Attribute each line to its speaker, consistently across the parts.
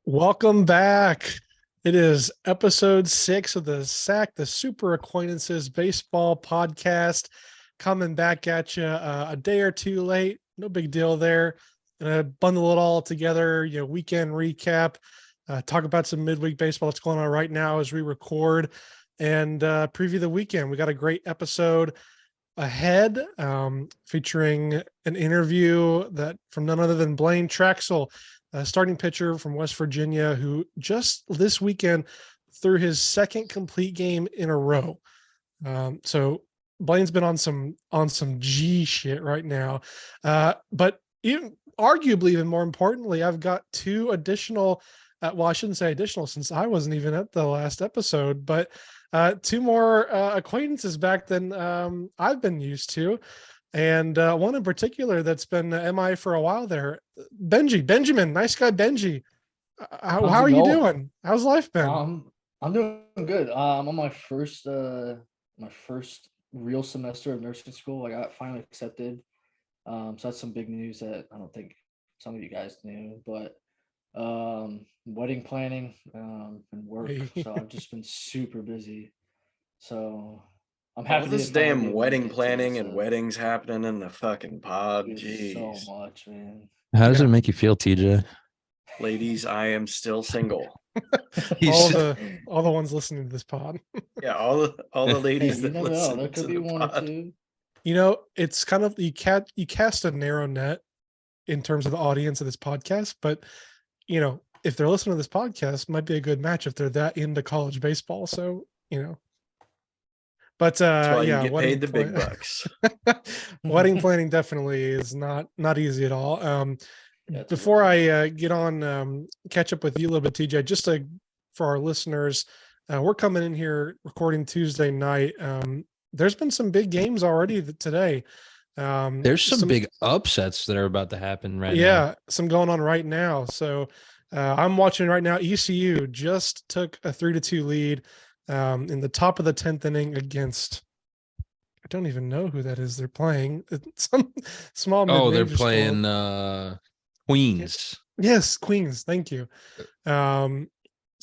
Speaker 1: Welcome back. It is episode 6 of the SAC, the Super Acquaintances Baseball Podcast, coming back at you a day or two late. No big deal there. Gonna bundle it all together. Weekend recap. Talk about some midweek baseball that's going on right now as we record, and preview the weekend. We got a great episode ahead, featuring an interview that from none other than Blaine Traxel, a starting pitcher from West Virginia, who just this weekend threw his second complete game in a row. So Blaine's been on some G shit right now, but arguably even more importantly, I've got two additional. Well, I shouldn't say additional since I wasn't even at the last episode, but two more acquaintances back than I've been used to. And one in particular that's been MI for a while there, Benjamin, nice guy, Benji. How
Speaker 2: How's it
Speaker 1: are you
Speaker 2: going?
Speaker 1: doing? How's life been?
Speaker 2: I'm doing good. I'm on my first real semester of nursing school. I got finally accepted. So that's some big news that I don't think some of you guys knew, but wedding planning and work. So I've just been super busy. So I'm
Speaker 3: All
Speaker 2: happy to
Speaker 3: this
Speaker 2: finally be
Speaker 3: damn
Speaker 2: able to
Speaker 3: wedding
Speaker 2: get to
Speaker 3: planning
Speaker 2: this.
Speaker 3: and weddings happening in the fucking pod.
Speaker 2: There's so
Speaker 3: Jeez.
Speaker 2: much, man.
Speaker 4: How does
Speaker 1: Yeah.
Speaker 4: it make you feel, TJ?
Speaker 3: Ladies, I am still single.
Speaker 1: all the ones listening to this pod.
Speaker 3: Yeah, all the ladies
Speaker 2: You
Speaker 3: that
Speaker 2: never know.
Speaker 3: listen
Speaker 2: There
Speaker 3: to
Speaker 2: could be
Speaker 3: the
Speaker 2: one or
Speaker 3: pod.
Speaker 2: two.
Speaker 1: It's kind of you cast a narrow net in terms of the audience of this podcast, but if they're listening to this podcast, might be a good match if they're that into college baseball. So, but
Speaker 3: That's why you
Speaker 1: yeah,
Speaker 3: get paid the big bucks.
Speaker 1: wedding planning definitely is not easy at all.
Speaker 2: Yeah, it's a
Speaker 1: Before
Speaker 2: lot.
Speaker 1: I get on, catch up with you a little bit, TJ, just for our listeners, we're coming in here recording Tuesday night. There's been some big games already today.
Speaker 4: There's some big upsets that are about to happen right now.
Speaker 1: Yeah, some going on right now. So I'm watching right now. ECU just took a 3-2 lead in the top of the 10th inning against. I don't even know who that is. They're playing some small.
Speaker 4: Oh, they're
Speaker 1: mid-major
Speaker 4: playing
Speaker 1: school.
Speaker 4: Queens.
Speaker 1: Yes, Queens. Thank you. So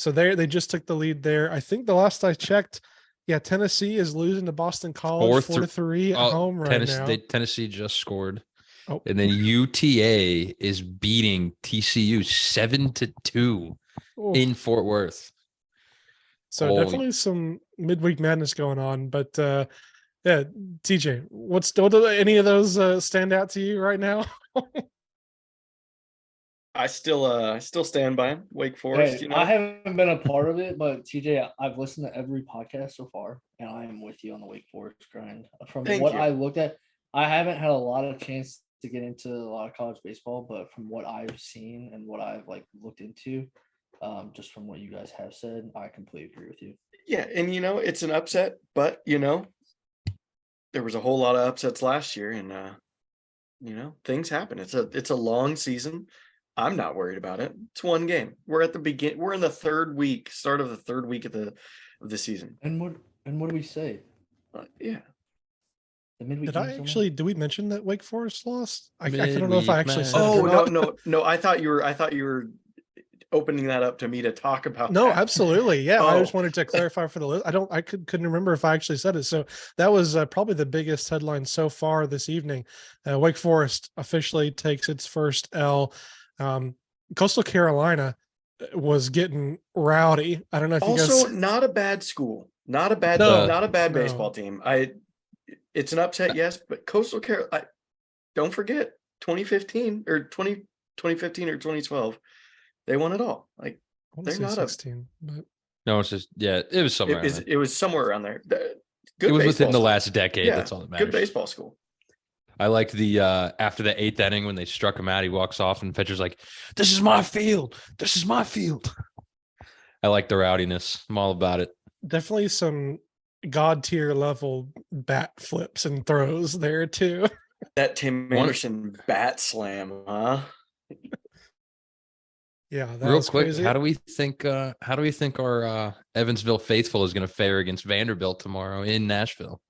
Speaker 1: they just took the lead there. I think the last I checked, yeah, Tennessee is losing to Boston College 4-3 at home right now.
Speaker 4: Tennessee just scored.
Speaker 1: Oh.
Speaker 4: And then UTA is beating TCU 7-2 in Fort Worth.
Speaker 1: So definitely some midweek madness going on. But yeah, TJ, what do any of those stand out to you right now?
Speaker 3: I still stand by him. Wake Forest.
Speaker 2: Hey, I haven't been a part of it, but TJ, I've listened to every podcast so far, and I am with you on the Wake Forest grind. From what I looked at, I haven't had a lot of chance to get into a lot of college baseball, but from what I've seen and what I've looked into, just from what you guys have said, I completely agree with you.
Speaker 3: Yeah, and it's an upset, but there was a whole lot of upsets last year, and things happen. It's a long season. I'm not worried about it. It's one game. We're at the begin. We're in the start of the third week of the season.
Speaker 2: And what do we say?
Speaker 3: Yeah.
Speaker 1: Did we mention that Wake Forest lost? I don't know if I actually said.
Speaker 3: Oh, no. I thought you were opening that up to me to talk about.
Speaker 1: No,
Speaker 3: that.
Speaker 1: Absolutely. Yeah. I just wanted to clarify for the list. I couldn't remember if I actually said it. So that was probably the biggest headline so far this evening. Wake Forest officially takes its first L. Coastal Carolina was getting rowdy. I don't know if you guys.
Speaker 3: Also, not a bad school, not a bad baseball team. It's an upset, yes, but Coastal Carolina. Don't forget 2015 or 2012. They won it all. They're not
Speaker 1: 16, but
Speaker 4: no, it's just it was somewhere.
Speaker 3: It was somewhere around there.
Speaker 4: It was within the last decade.
Speaker 3: Yeah,
Speaker 4: that's all that matters.
Speaker 3: Good baseball school.
Speaker 4: I liked the after the 8th inning when they struck him out, he walks off and pitcher's like, "This is my field. This is my field." I like the rowdiness. I'm all about it.
Speaker 1: Definitely some god tier level bat flips and throws there too.
Speaker 3: That Tim Anderson bat slam, huh?
Speaker 1: Yeah,
Speaker 4: real quick.
Speaker 1: Crazy.
Speaker 4: How do we think our Evansville faithful is going to fare against Vanderbilt tomorrow in Nashville?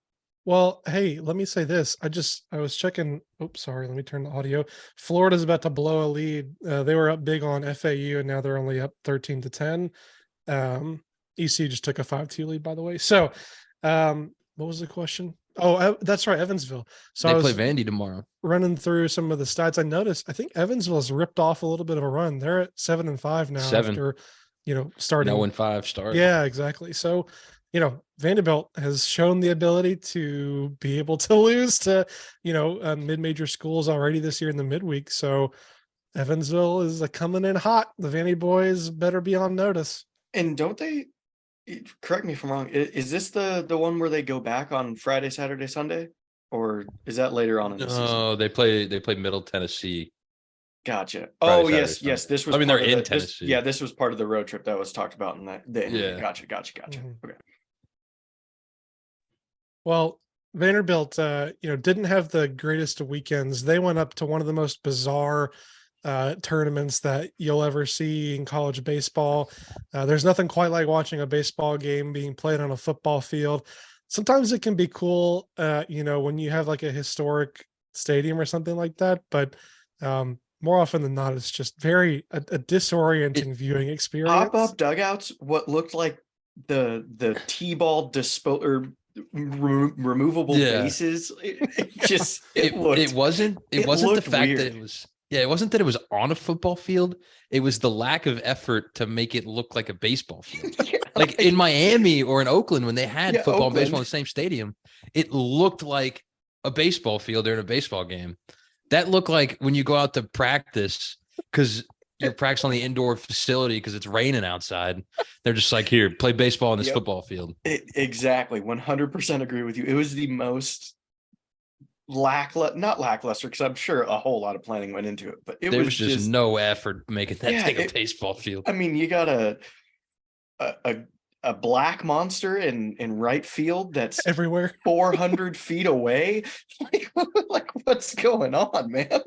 Speaker 1: Well, hey, let me say this. I was checking. Oops, sorry. Let me turn the audio. Florida's about to blow a lead. They were up big on FAU, and now they're only up 13-10. ECU just took a 5-2 lead, by the way. So, what was the question? Oh, that's right, Evansville. So
Speaker 4: They
Speaker 1: I
Speaker 4: play
Speaker 1: was
Speaker 4: Vandy tomorrow.
Speaker 1: running through some of the stats. I noticed. I think Evansville's ripped off a little bit of a run. They're at 7-5 now
Speaker 4: 7.
Speaker 1: after, starting.
Speaker 4: 0-5 start.
Speaker 1: Yeah, exactly. So, Vanderbilt has shown the ability to be able to lose to, mid-major schools already this year in the midweek. So Evansville is coming in hot. The Vandy boys better be on notice.
Speaker 3: And don't they? Correct me if I'm wrong. Is this the one where they go back on Friday, Saturday, Sunday, or is that later on in the season?
Speaker 4: No, they play Middle Tennessee.
Speaker 3: Gotcha.
Speaker 4: Friday,
Speaker 3: Oh,
Speaker 4: Saturday,
Speaker 3: yes,
Speaker 4: Sunday.
Speaker 3: yes. This was.
Speaker 4: I mean, they're
Speaker 3: part of
Speaker 4: in
Speaker 3: the-
Speaker 4: Tennessee.
Speaker 3: this was part of the road trip that was talked about in the interview.
Speaker 4: Yeah.
Speaker 3: Gotcha.
Speaker 1: Mhm.
Speaker 3: Okay.
Speaker 1: Well, Vanderbilt, didn't have the greatest of weekends. They went up to one of the most bizarre tournaments that you'll ever see in college baseball. There's nothing quite like watching a baseball game being played on a football field. Sometimes it can be cool, when you have like a historic stadium or something like that. But more often than not, it's just a disorienting viewing experience.
Speaker 3: Pop-up dugouts, what looked like the T-ball or removable
Speaker 4: Yeah.
Speaker 3: bases.
Speaker 4: It wasn't the
Speaker 3: looked
Speaker 4: fact that
Speaker 3: weird.
Speaker 4: it was. Yeah, it wasn't that it was on a football field. It was the lack of effort to make it look like a baseball field. Like in Miami or in Oakland, when they had football and baseball in the same stadium, it looked like a baseball field during a baseball game. That looked like when you go out to practice because you're practicing on the indoor facility because it's raining outside. They're just like, here, play baseball in this football field.
Speaker 3: Exactly. 100% agree with you. It was the most not lackluster, because I'm sure a whole lot of planning went into it, but
Speaker 4: there was just no effort making that thing a baseball field.
Speaker 3: I mean, you got a black monster in right field that's
Speaker 1: everywhere
Speaker 3: 400 feet away. Like what's going on, man?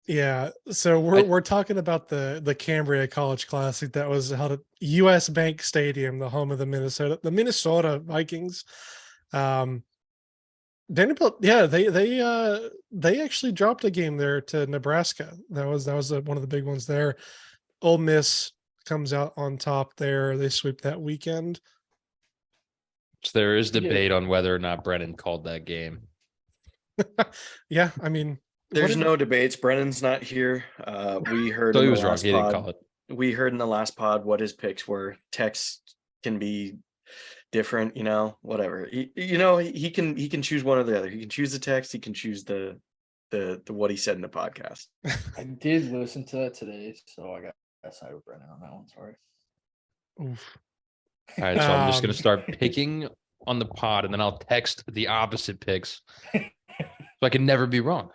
Speaker 1: Yeah, so we're talking about the Cambria College Classic that was held at US Bank Stadium, the home of the Minnesota Vikings. Vanderbilt, yeah, they actually dropped a game there to Nebraska. That was one of the big ones there. Ole Miss comes out on top there. They sweep that weekend.
Speaker 4: So there is debate on whether or not Brennan called that game.
Speaker 1: Yeah, I mean,
Speaker 3: there's no debates. Brennan's not here. We heard
Speaker 4: So
Speaker 3: in
Speaker 4: he
Speaker 3: the
Speaker 4: was wrong.
Speaker 3: last
Speaker 4: He didn't call
Speaker 3: pod.
Speaker 4: it.
Speaker 3: We heard in the last pod what his picks were. Text can be different, whatever. He can choose one or the other. He can choose the text. He can choose the what he said in the podcast.
Speaker 2: I did listen to that today, so I got side with Brennan on that one. Sorry.
Speaker 1: Oof.
Speaker 4: All right, so I'm just gonna start picking on the pod, and then I'll text the opposite picks, so I can never be wrong.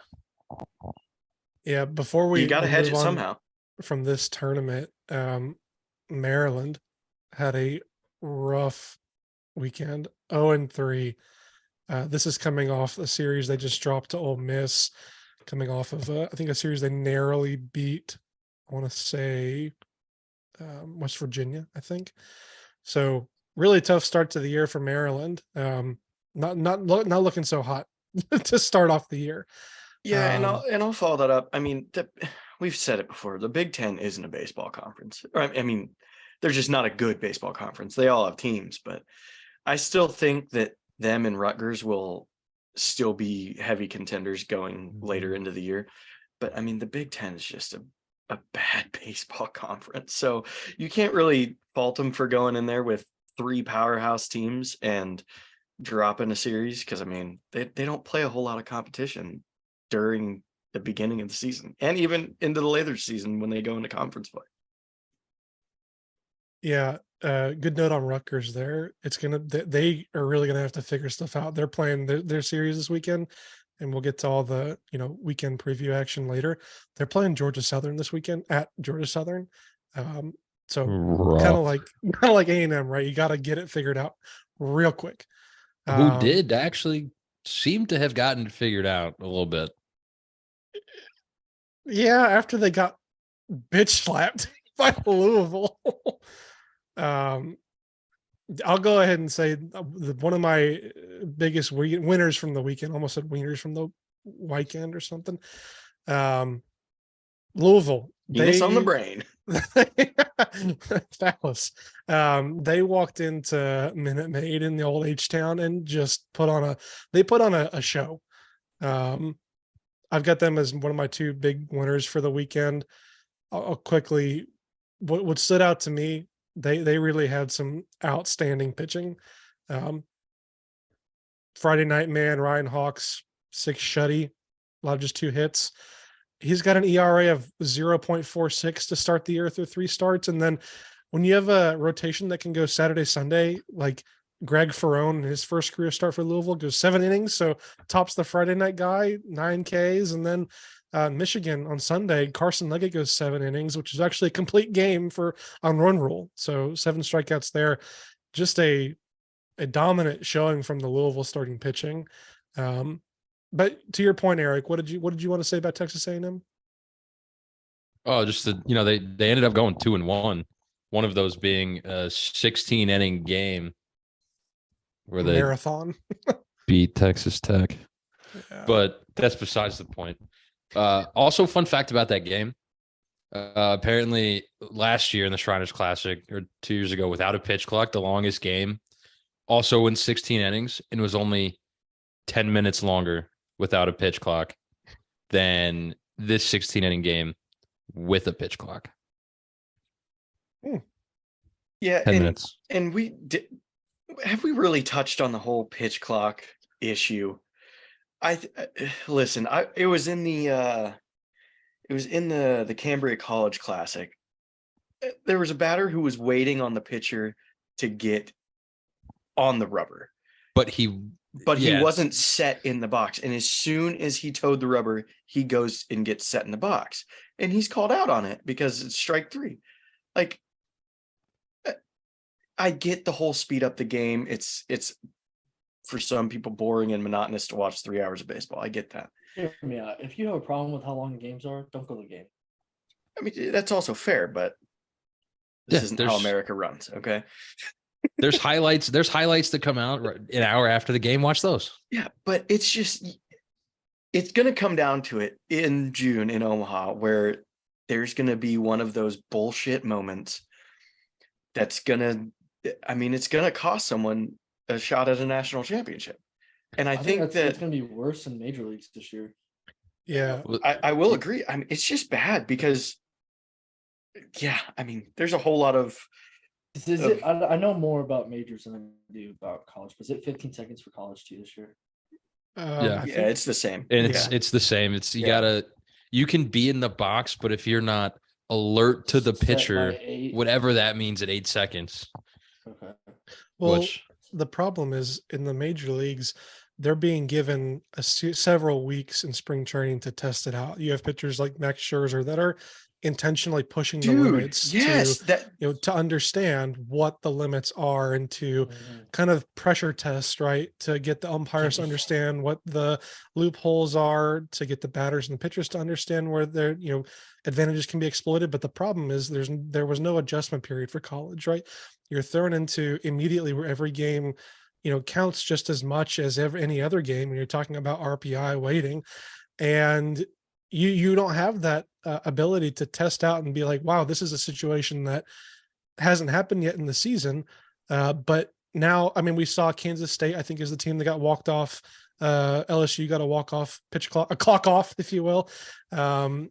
Speaker 1: Yeah, before we
Speaker 3: you got to hedge it somehow.
Speaker 1: From this tournament, Maryland had a rough weekend, 0-3. This is coming off a series they just dropped to Ole Miss, coming off of I think a series they narrowly beat. I want to say West Virginia, I think. So really tough start to the year for Maryland. Not looking so hot to start off the year.
Speaker 3: Yeah, and I'll follow that up. I mean, we've said it before. The Big Ten isn't a baseball conference. I mean, they're just not a good baseball conference. They all have teams, but I still think that them and Rutgers will still be heavy contenders going later into the year. But I mean, the Big Ten is just a bad baseball conference. So you can't really fault them for going in there with 3 powerhouse teams and dropping a series. Cause I mean, they don't play a whole lot of competition during the beginning of the season and even into the later season when they go into conference play.
Speaker 1: Yeah. Good note on Rutgers there. They are really going to have to figure stuff out. They're playing their series this weekend, and we'll get to all the, weekend preview action later. They're playing Georgia Southern this weekend at Georgia Southern. So kind of like A&M, right? You got to get it figured out real quick.
Speaker 4: Who did actually seem to have gotten it figured out a little bit.
Speaker 1: Yeah, after they got bitch slapped by Louisville. I'll go ahead and say one of my biggest winners from the weekend, almost said wieners from the weekend or something. Louisville.
Speaker 3: Penis on the brain.
Speaker 1: Phallus. They walked into Minute Maid in the old H-Town and just put on a show. I've got them as one of my two big winners for the weekend. I'll quickly, what stood out to me, they really had some outstanding pitching. Friday night man, Ryan Hawks, 6 shutty, a lot of just 2 hits. He's got an ERA of 0.46 to start the year through 3 starts. And then when you have a rotation that can go Saturday, Sunday, like Greg Ferrone, his first career start for Louisville, goes 7 innings. So tops the Friday night guy, 9 Ks. And then Michigan on Sunday, Carson Leggett goes 7 innings, which is actually a complete game for on run rule. So 7 strikeouts there. Just a dominant showing from the Louisville starting pitching. But to your point, Eric, what did you want to say about Texas A&M?
Speaker 4: Oh, just that, they ended up going 2-1. One of those being a 16 inning game where they
Speaker 1: marathon
Speaker 4: beat Texas Tech.
Speaker 1: Yeah.
Speaker 4: But that's besides the point. Also, fun fact about that game. Apparently last year in the Shriners Classic, or 2 years ago, without a pitch clock, the longest game also went 16 innings and was only 10 minutes longer without a pitch clock than this 16 inning game with a pitch clock.
Speaker 3: Yeah.
Speaker 4: 10 minutes.
Speaker 3: And have we really touched on the whole pitch clock issue? Listen, it was in the Cambria College Classic. There was a batter who was waiting on the pitcher to get on the rubber, but he wasn't set in the box. And as soon as he towed the rubber, he goes and gets set in the box, and he's called out on it because it's strike 3. Like, I get the whole speed up the game. It's for some people boring and monotonous to watch 3 hours of baseball. I get that.
Speaker 2: Hear me out. If you have a problem with how long the games are, don't go to the game.
Speaker 3: I mean, that's also fair, but this isn't how America runs. Okay.
Speaker 4: There's highlights that come out an hour after the game. Watch those.
Speaker 3: Yeah, but it's going to come down to it in June in Omaha, where there's going to be one of those bullshit moments that's going to cost someone a shot at a national championship. And I think that
Speaker 2: it's going to be worse in major leagues this year.
Speaker 1: Yeah,
Speaker 3: I will agree. I mean, it's just bad because, there's a whole lot of.
Speaker 2: I know more about majors than I do about college, but is it 15 seconds for college too this year?
Speaker 3: It's the same.
Speaker 4: And it's the same. It's you can be in the box, but if you're not alert to the pitcher, whatever that means at 8 seconds.
Speaker 2: Okay.
Speaker 1: Well, the problem is in the major leagues, they're being given several weeks in spring training to test it out. You have pitchers like Max Scherzer that are intentionally pushing the limits to understand what the limits are and to kind of pressure test, right? To get the umpires to understand what the loopholes are, to get the batters and the pitchers to understand where their, advantages can be exploited. But the problem is there was no adjustment period for college, right? You're thrown into immediately where every game, counts just as much as any other game when you're talking about RPI weighting. And you don't have that ability to test out and be like, wow, this is a situation that hasn't happened yet in the season. But now, we saw Kansas State, I think, is the team that got walked off. LSU got a walk-off a clock off, if you will. And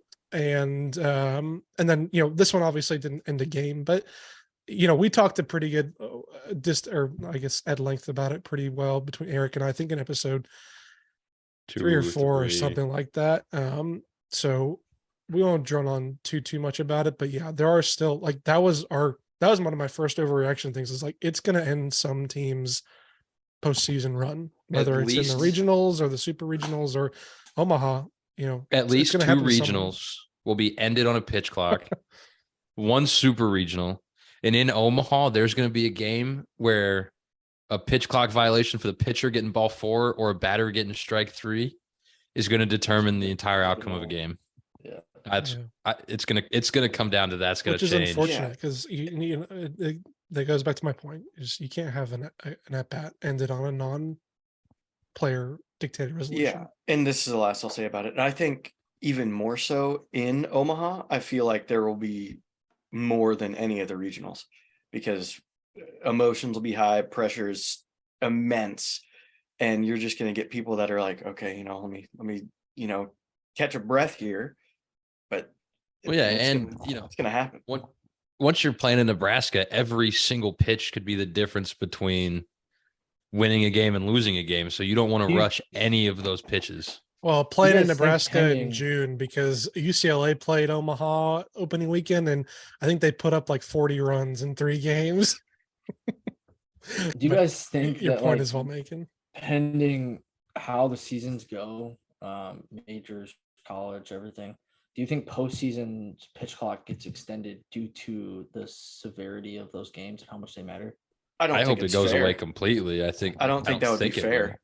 Speaker 1: then, this one obviously didn't end the game, but we talked a pretty good at length about it pretty well between Eric and I think in episode 3 or 4 or something like that. So we won't drone on too much about it, but yeah, there are still that was one of my first overreaction things. Is it's going to end some teams' postseason run, whether it's in the regionals or the super regionals or Omaha.
Speaker 4: At least 2 regionals will be ended on a pitch clock. 1 super regional, and in Omaha, there's going to be a game where a pitch clock violation for the pitcher getting ball 4 or a batter getting strike 3 is going to determine the entire outcome of a game.
Speaker 2: Yeah,
Speaker 4: it's going to come down to that. It's going to change.
Speaker 1: Which is unfortunate because that goes back to my point. Is you can't have an at bat ended on a non-player dictated resolution.
Speaker 3: Yeah, and this is the last I'll say about it. And I think even more so in Omaha, I feel like there will be more than any of the regionals because emotions will be high, pressure's immense, and you're just going to get people that are like, okay, let me, catch a breath here. But
Speaker 4: Well, yeah,
Speaker 3: it's
Speaker 4: and
Speaker 3: it's going to happen.
Speaker 4: Once you're playing in Nebraska, every single pitch could be the difference between winning a game and losing a game. So you don't want to rush any of those pitches.
Speaker 1: Well, playing in Nebraska in June because UCLA played Omaha opening weekend, and I think they put up like 40 runs in 3 games.
Speaker 2: Do you guys think
Speaker 1: your
Speaker 2: that,
Speaker 1: point is well making?
Speaker 2: Pending how the seasons go, majors, college, everything, do you think postseason pitch clock gets extended due to the severity of those games and how much they matter?
Speaker 4: I hope it goes away completely. I don't think that would be
Speaker 3: fair.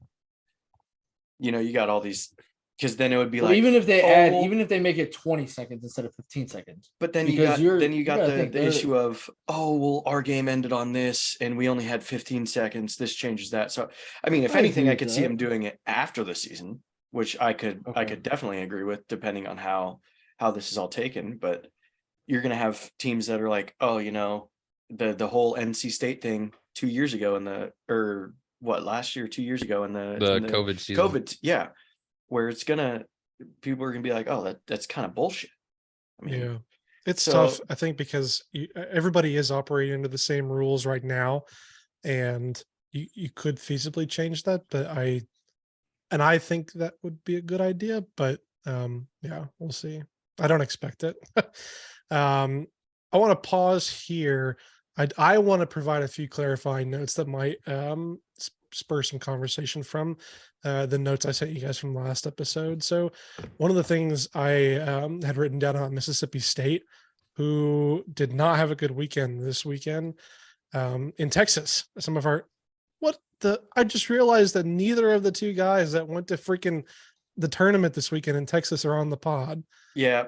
Speaker 3: You got all these, because then it would be
Speaker 2: like even if they make it 20 seconds instead of 15 seconds.
Speaker 3: But then you got the issue of, our game ended on this and we only had 15 seconds. This changes that. So I mean, if anything, I could see him doing it after the season, which I could definitely agree with, depending on how this is all taken. But you're gonna have teams that are like, the whole NC State thing 2 years ago last year, 2 years ago in the
Speaker 4: COVID season.
Speaker 3: COVID, yeah. Where people are gonna be like, oh, that's kind of bullshit. I mean,
Speaker 1: yeah, it's tough. I think because everybody is operating under the same rules right now, and you could feasibly change that. But I think that would be a good idea. But yeah, we'll see. I don't expect it. I want to pause here. I want to provide a few clarifying notes that might spur some conversation from the notes I sent you guys from last episode. So one of the things I had written down on Mississippi State, who did not have a good weekend this weekend in Texas. I just realized that neither of the two guys that went to freaking the tournament this weekend in Texas are on the pod.
Speaker 3: Yeah.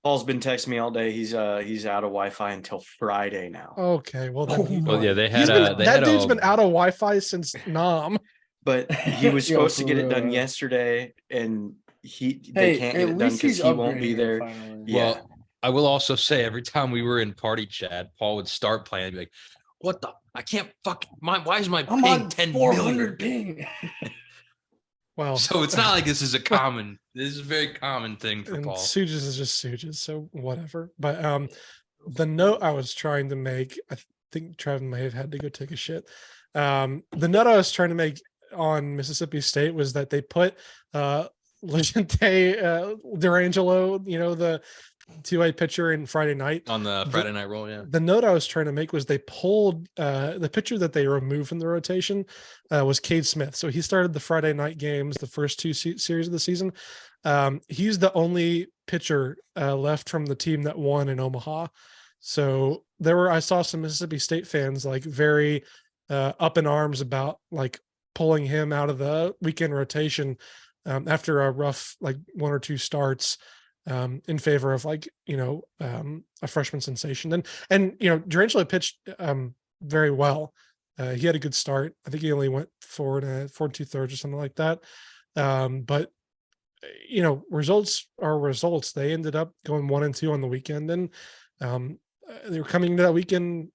Speaker 3: Paul's been texting me all day. He's out of Wi-Fi until Friday now.
Speaker 1: Okay, well then
Speaker 4: that
Speaker 1: dude's been out of Wi-Fi since Nam.
Speaker 3: But he was supposed to get it done yesterday, and they can't get it done because he won't be there. Yeah.
Speaker 4: Well, I will also say every time we were in party chat, Paul would start playing and be like, "What the? I can't why is my ping 10 million ping?"
Speaker 1: Well,
Speaker 4: so it's not like this is a very common thing for Paul.
Speaker 1: Sooges is just Sooges, so whatever. But the note I was trying to make, I think Travis may have had to go take a shit. The note I was trying to make on Mississippi State was that they put Legente Durangelo, the 2A pitcher in Friday night
Speaker 4: on the Friday night roll. Yeah.
Speaker 1: The note I was trying to make was they pulled the pitcher that they removed from the rotation was Cade Smith. So he started the Friday night games, the first 2 series of the season. He's the only pitcher left from the team that won in Omaha. So I saw some Mississippi State fans like very up in arms about like pulling him out of the weekend rotation after a rough like 1 or 2 starts. In favor of a freshman sensation. And Durangelo pitched very well. He had a good start. I think he only went 4 2/3 or something like that. But results are results. They ended up going 1-2 on the weekend, and they were coming into that weekend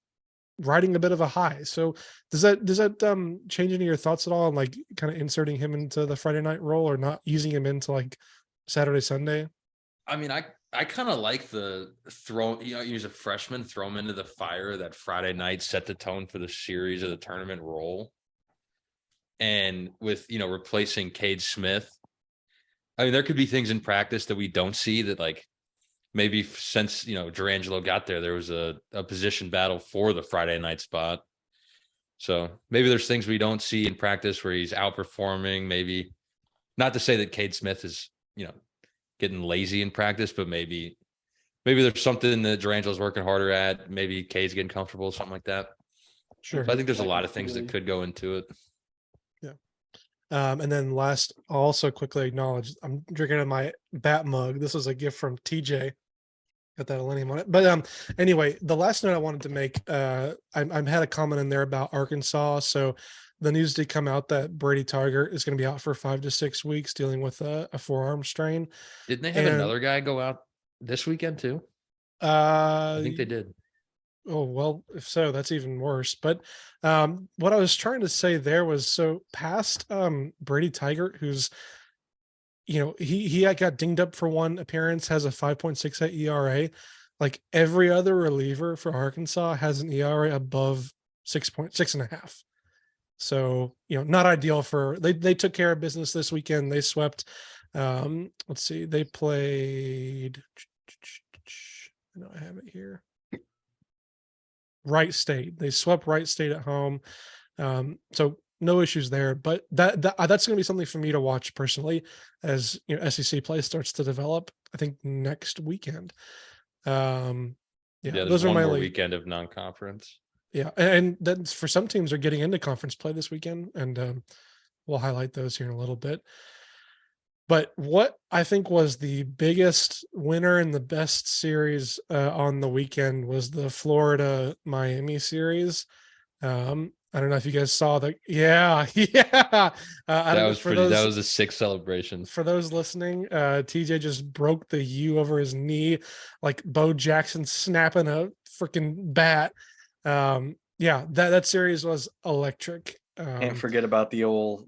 Speaker 1: riding a bit of a high. So does that change any of your thoughts at all on like kind of inserting him into the Friday night role or not using him into like Saturday, Sunday?
Speaker 4: I mean, I kind of like the use a freshman, throw him into the fire that Friday night, set the tone for the series of the tournament role. And with, replacing Cade Smith, I mean, there could be things in practice that we don't see that like maybe since, Durangelo got there was a position battle for the Friday night spot. So maybe there's things we don't see in practice where he's outperforming. Maybe not to say that Cade Smith is, getting lazy in practice, but maybe there's something that Durangelo's working harder at. Maybe Cade's getting comfortable, something like that.
Speaker 1: Sure.
Speaker 4: So I think there's a lot of things that could go into it.
Speaker 1: Yeah. And then last, I'll also quickly acknowledge I'm drinking out of my bat mug. This was a gift from TJ. Got that millennium on it. But anyway, the last note I wanted to make, I had a comment in there about Arkansas. So the news did come out that Brady Tiger is going to be out for 5 to 6 weeks dealing with a forearm strain.
Speaker 4: Didn't they have another guy go out this weekend too? I think they did.
Speaker 1: Oh, well, if so, that's even worse. But what I was trying to say there was, so past Brady Tiger, who's, he got dinged up for one appearance, has a 5.68 ERA. Like every other reliever for Arkansas has an ERA above 6.6.5. So, not ideal for, they took care of business this weekend. They swept, let's see, they played, I know I have it here. Wright State. They swept Wright State at home. So no issues there, but that's going to be something for me to watch personally as SEC play starts to develop, I think next weekend.
Speaker 4: Those are one more weekend of non-conference.
Speaker 1: Yeah. And then for some teams are getting into conference play this weekend, and we'll highlight those here in a little bit. But what I think was the biggest winner in the best series on the weekend was the Florida-Miami series. I don't know if you guys saw that. Yeah.
Speaker 4: That was a sick celebration.
Speaker 1: For those listening, TJ just broke the U over his knee, like Bo Jackson snapping a freaking bat. That series was electric.
Speaker 3: Can't forget about the old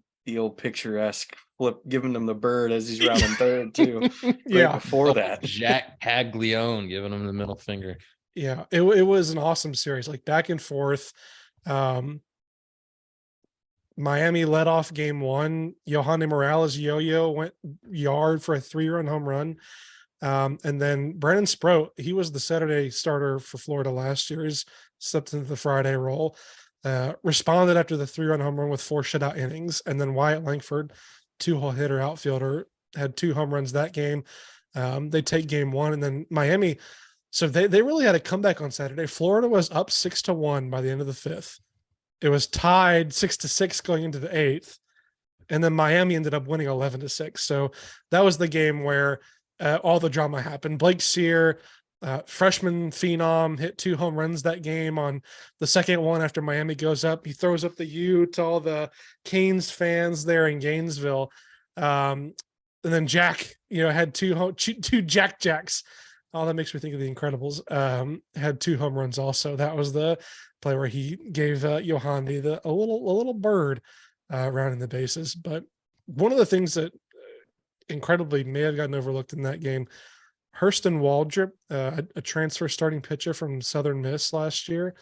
Speaker 3: picturesque flip, giving him the bird as he's rounding third too. Before that,
Speaker 4: Jack Caglione giving him the middle finger.
Speaker 1: Yeah, it was an awesome series, like back and forth. Miami led off game one. Yohane Morales yo-yo went yard for a 3-run home run. And then Brandon Sproat, he was the Saturday starter for Florida last year. He's stepped into the Friday role. Responded after the 3-run home run with 4 shutout innings. And then Wyatt Langford, 2-hole hitter outfielder, had 2 home runs that game. They take game one, and then Miami. So they really had a comeback on Saturday. Florida was up 6-1 by the end of the 5th. It was tied 6-6 going into the 8th. And then Miami ended up winning 11-6. So that was the game where all the drama happened. Blake Sear, freshman phenom, hit 2 home runs that game on the second one after Miami goes up. He throws up the U to all the Canes fans there in Gainesville. And then Jack, had two Jack Jacks. Oh, that makes me think of The Incredibles. Had 2 home runs also. That was the play where he gave Yohane a little bird rounding the bases. But one of the things that incredibly may have gotten overlooked in that game, Hurston Waldrop, a transfer starting pitcher from Southern Miss last year,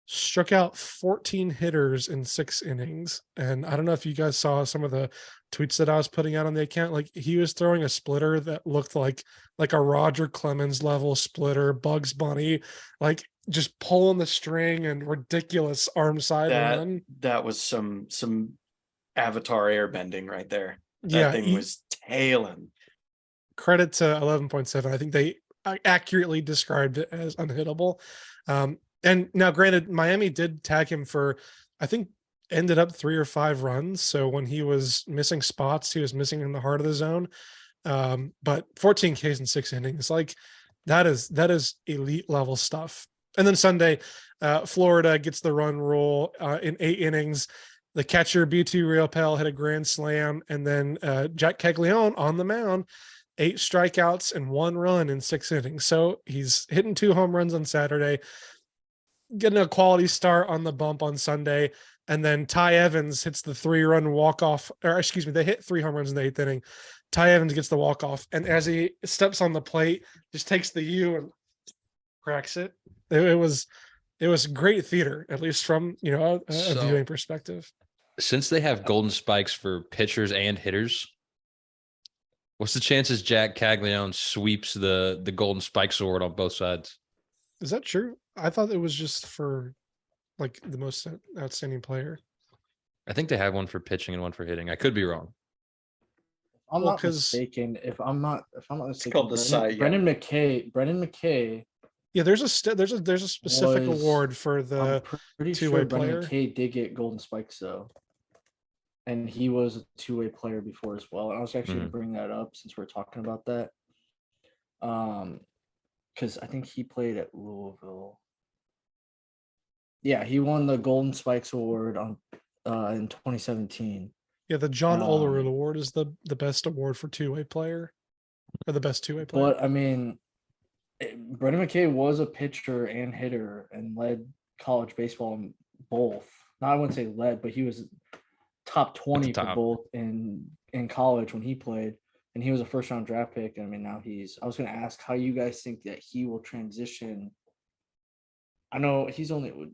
Speaker 1: struck out 14 hitters in 6 innings. And I don't know if you guys saw some of the tweets that I was putting out on the account. Like, he was throwing a splitter that looked like a Roger Clemens level splitter, Bugs Bunny, like just pulling the string and ridiculous arm side run.
Speaker 3: That was some Avatar airbending right there. That thing was tailing.
Speaker 1: Credit to 11.7. I think they accurately described it as unhittable. And now, granted, Miami did tag him for, I think, ended up 3 or 5 runs. So when he was missing spots, he was missing in the heart of the zone. But 14 Ks in 6 innings, like that is elite level stuff. And then Sunday, Florida gets the run rule in 8 innings. The catcher, BT Realpel, hit a grand slam. And then Jack Caglione on the mound, 8 strikeouts and 1 run in 6 innings. So he's hitting 2 home runs on Saturday, getting a quality start on the bump on Sunday. And then Ty Evans hits the 3-run walk-off, or excuse me, they hit 3 home runs in the 8th inning. Ty Evans gets the walk-off. And as he steps on the plate, just takes the U and cracks it. It was great theater, at least from, a viewing perspective.
Speaker 4: Since they have golden spikes for pitchers and hitters, what's the chances Jack Caglione sweeps the golden spike sword on both sides?
Speaker 1: Is that true? I thought it was just for like the most outstanding player.
Speaker 4: I think they have one for pitching and one for hitting. I could be wrong.
Speaker 2: I'm not mistaken. If I'm not mistaken,
Speaker 3: it's called the Cy Young.
Speaker 2: Brendan McKay.
Speaker 1: Yeah, there's a specific award for the
Speaker 2: pretty
Speaker 1: two-way
Speaker 2: sure
Speaker 1: player.
Speaker 2: Brendan McKay did get golden spikes though, and he was a 2-way player before as well. And I was actually going to bring that up since we're talking about that. because I think he played at Louisville. Yeah, he won the Golden Spikes Award in 2017.
Speaker 1: Yeah, the John Olerud Award is the best award for two-way player, or the best two-way player.
Speaker 2: But I mean, Brendan McKay was a pitcher and hitter and led college baseball in both. Not I wouldn't say led, but he was top 20 for both in college when he played, and he was a first-round draft pick. I mean, now I was going to ask how you guys think that he will transition. I know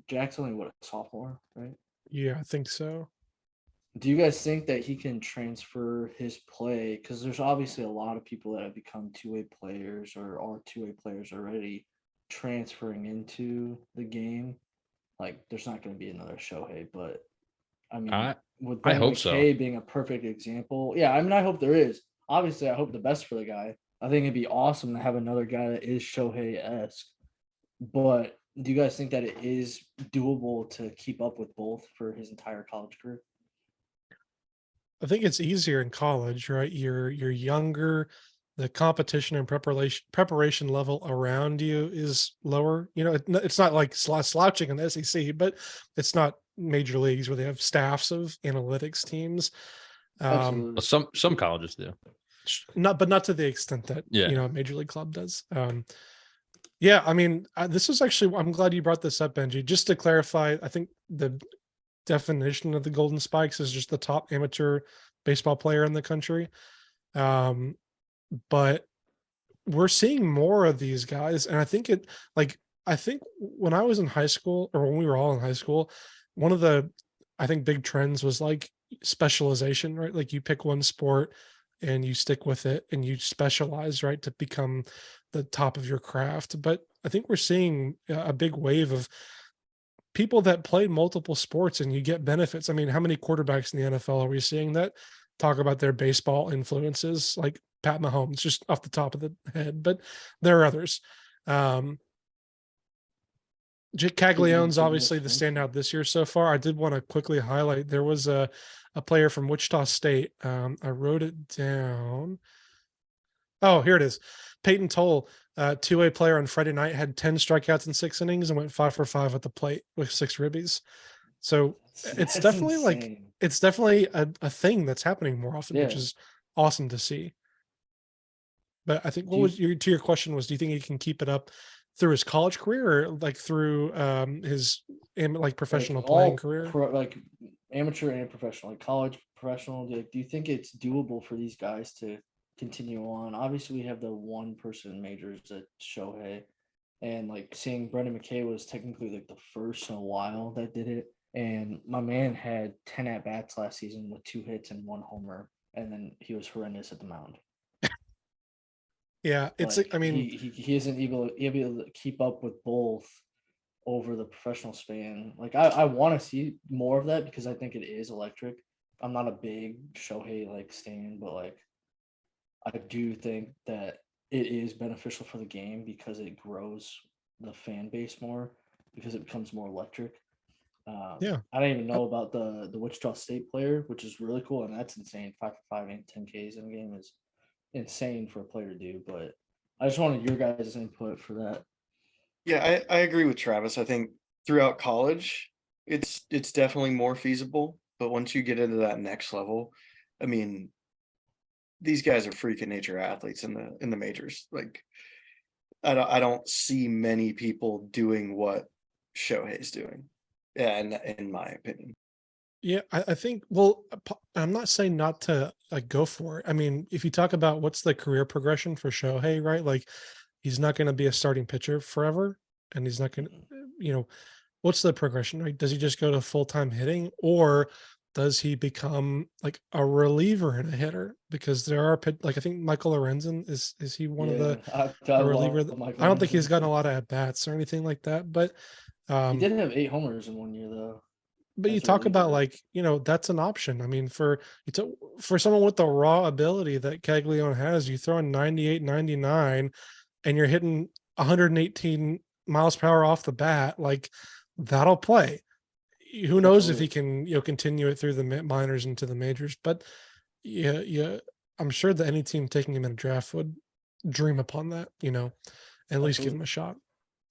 Speaker 2: Jack's only a sophomore, right?
Speaker 1: Yeah, I think so.
Speaker 2: Do you guys think that he can transfer his play? Because there's obviously a lot of people that have become two-way players or are two-way players already transferring into the game. Like, there's not going to be another Shohei, but I mean, with
Speaker 4: I hope
Speaker 2: McKay
Speaker 4: so.
Speaker 2: being a perfect example. Yeah, I mean, I hope there is. Obviously, I hope the best for the guy. I think it'd be awesome to have another guy that is Shohei-esque. But do you guys think that it is doable to keep up with both for his entire college career?
Speaker 1: I think it's easier in college, right? You're younger, the competition and preparation level around you is lower. You know, it's not like slouching in the SEC, but it's not major leagues where they have staffs of analytics teams.
Speaker 4: Some colleges do.
Speaker 1: But not to the extent that a major league club does. Yeah, I mean, this is actually, I'm glad you brought this up, Benji. Just to clarify, I think the definition of the Golden Spikes is just the top amateur baseball player in the country. But we're seeing more of these guys. And I think when I was in high school, or when we were all in high school, one of the, I think, big trends was like specialization, right? Like you pick one sport and you stick with it and you specialize, right, to become the top of your craft. But I think we're seeing a big wave of people that play multiple sports and you get benefits. I mean, how many quarterbacks in the NFL are we seeing that talk about their baseball influences, like Pat Mahomes, just off the top of the head, but there are others. Jake Caglione's obviously the standout this year so far. I did want to quickly highlight, there was a player from Wichita State. I wrote it down. Oh, here it is. Peyton Toll, two-way player on Friday night, had 10 strikeouts in 6 innings and went 5 for 5 at the plate with 6 ribbies. So it's definitely insane. It's definitely a thing that's happening more often, which is awesome to see. But I think to your question was, do you think he can keep it up through his college career, or like through his professional playing career?
Speaker 2: Like amateur and professional, like college, professional. Do you think it's doable for these guys to continue on? Obviously, we have the one person in majors at Shohei, and like seeing Brendan McKay was technically like the first in a while that did it. And my man had 10 at bats last season with 2 hits and 1 homer, and then he was horrendous at the mound.
Speaker 1: Yeah, it's.
Speaker 2: Like,
Speaker 1: I mean,
Speaker 2: he isn't able to keep up with both over the professional span. Like I want to see more of that because I think it is electric. I'm not a big Shohei stan, but like I do think that it is beneficial for the game because it grows the fan base more because it becomes more electric. I don't even know about the Wichita State player, which is really cool, and that's insane. 5 for 5 and 10 Ks in a game is insane for a player to do. But I just wanted your guys' input for that.
Speaker 3: Yeah, I agree with Travis. I think throughout college, it's definitely more feasible. But once you get into that next level, I mean, these guys are freaking nature athletes in the majors. Like, I don't see many people doing what Shohei's doing. Yeah, in my opinion.
Speaker 1: Yeah, I think, well, I'm not saying not to go for it. I mean, if you talk about what's the career progression for Shohei, right? Like, he's not going to be a starting pitcher forever, and he's not going to, what's the progression, right? Does he just go to full-time hitting, or does he become like a reliever and a hitter? Because there are, I think Michael Lorenzen is he one of the reliever? I don't think he's gotten a lot of at-bats or anything like that, but
Speaker 2: he did have 8 homers in 1 year though.
Speaker 1: But you talk about that's an option. I mean, for someone with the raw ability that Caglione has, you throw in 98, 99, and you're hitting 118 miles per hour off the bat, like that'll play. Who knows if he can, continue it through the minors into the majors? But yeah, I'm sure that any team taking him in a draft would dream upon that, at least give him a shot.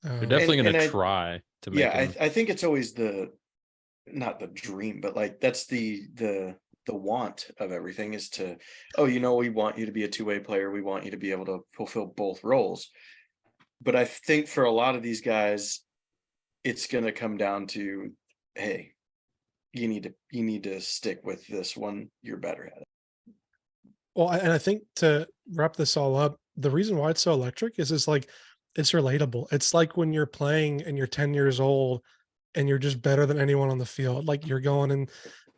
Speaker 4: They're definitely going to try to make him.
Speaker 3: I think it's always not the dream, but like that's the want of everything is to, we want you to be a two-way player. We want you to be able to fulfill both roles. But I think for a lot of these guys, it's going to come down to, hey, you need to stick with this one. You're better at it.
Speaker 1: Well, and I think to wrap this all up, the reason why it's so electric is like, it's relatable. It's like when you're playing and you're 10 years old and you're just better than anyone on the field. Like you're going and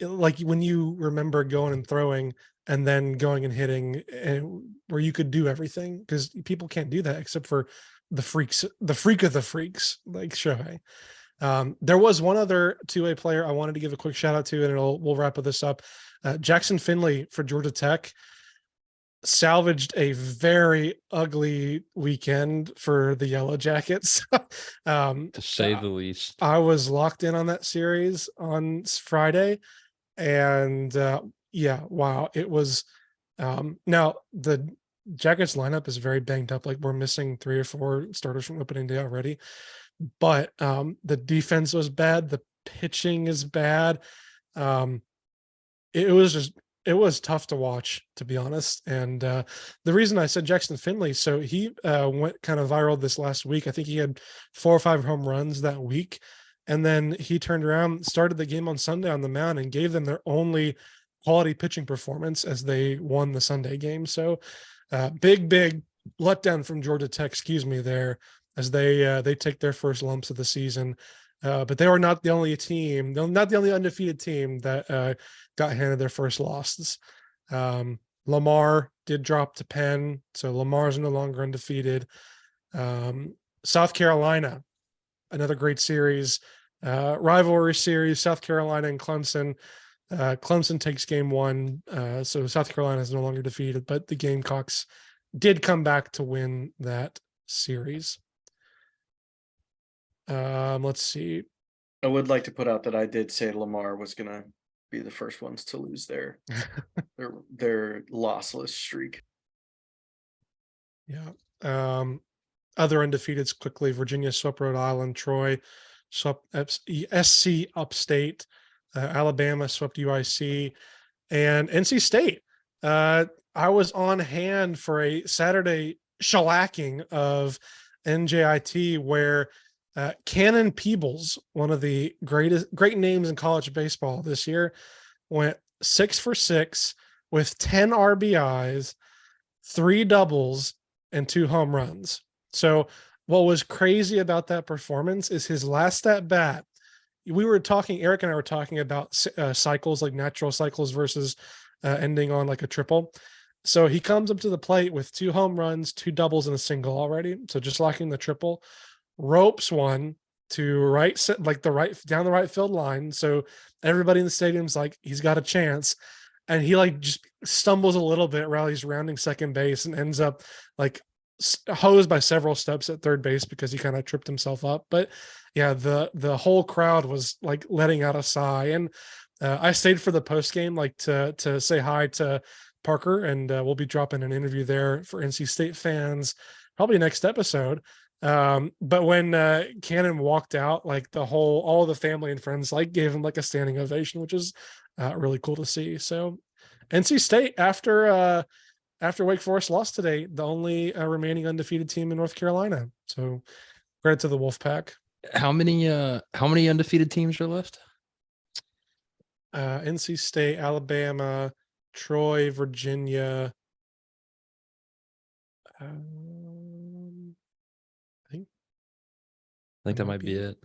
Speaker 1: like when you remember going and throwing and then going and hitting, and where you could do everything, because people can't do that except for the freak of the freaks like Shohei. There was one other two-way player I wanted to give a quick shout out to, and we'll wrap this up. Jackson Finley for Georgia Tech salvaged a very ugly weekend for the Yellow Jackets.
Speaker 4: To say the least.
Speaker 1: I was locked in on that series on Friday, and wow, it was. Now the Jackets lineup is very banged up. Like we're missing 3 or 4 starters from opening day already, but the defense was bad. The pitching is bad. It was tough to watch, to be honest. And the reason I said Jackson Finley, so he went kind of viral this last week. I think he had 4 or 5 home runs that week. And then he turned around, started the game on Sunday on the mound and gave them their only quality pitching performance as they won the Sunday game. So big letdown from Georgia Tech, there, as they take their first lumps of the season. But they were not the only team, not the only undefeated team that got handed their first losses. Lamar did drop to Penn, so Lamar's no longer undefeated. South Carolina, another great series, rivalry series, South Carolina and Clemson. Clemson takes game 1, so South Carolina is no longer defeated, but the Gamecocks did come back to win that series. Let's see.
Speaker 3: I would like to put out that I did say Lamar was going to be the first ones to lose their lossless streak.
Speaker 1: Yeah. Other undefeateds quickly: Virginia swept Rhode Island, Troy swept SC Upstate, Alabama swept UIC, and NC State. I was on hand for a Saturday shellacking of NJIT where Cannon Peebles, one of the great names in college baseball this year, went 6 for 6 with 10 RBIs, 3 doubles, and 2 home runs. So what was crazy about that performance is his last at bat. Eric and I were talking about cycles, like natural cycles versus ending on like a triple. So he comes up to the plate with 2 home runs, 2 doubles, and a single already. So just locking the triple. Ropes one to down the right field line. So everybody in the stadium's like, he's got a chance. And he like just stumbles a little bit while he's rounding second base and ends up like hosed by several steps at third base because he kind of tripped himself up. But yeah, the whole crowd was like letting out a sigh. And I stayed for the post game, like to say hi to Parker, and we'll be dropping an interview there for NC State fans probably next episode. But when Cannon walked out, like all the family and friends like gave him like a standing ovation, which is really cool to see. So NC State, after Wake Forest lost today, the only remaining undefeated team in North Carolina. So credit to the Wolfpack.
Speaker 4: How many undefeated teams are left?
Speaker 1: NC State, Alabama, Troy, Virginia.
Speaker 4: I think that might be it.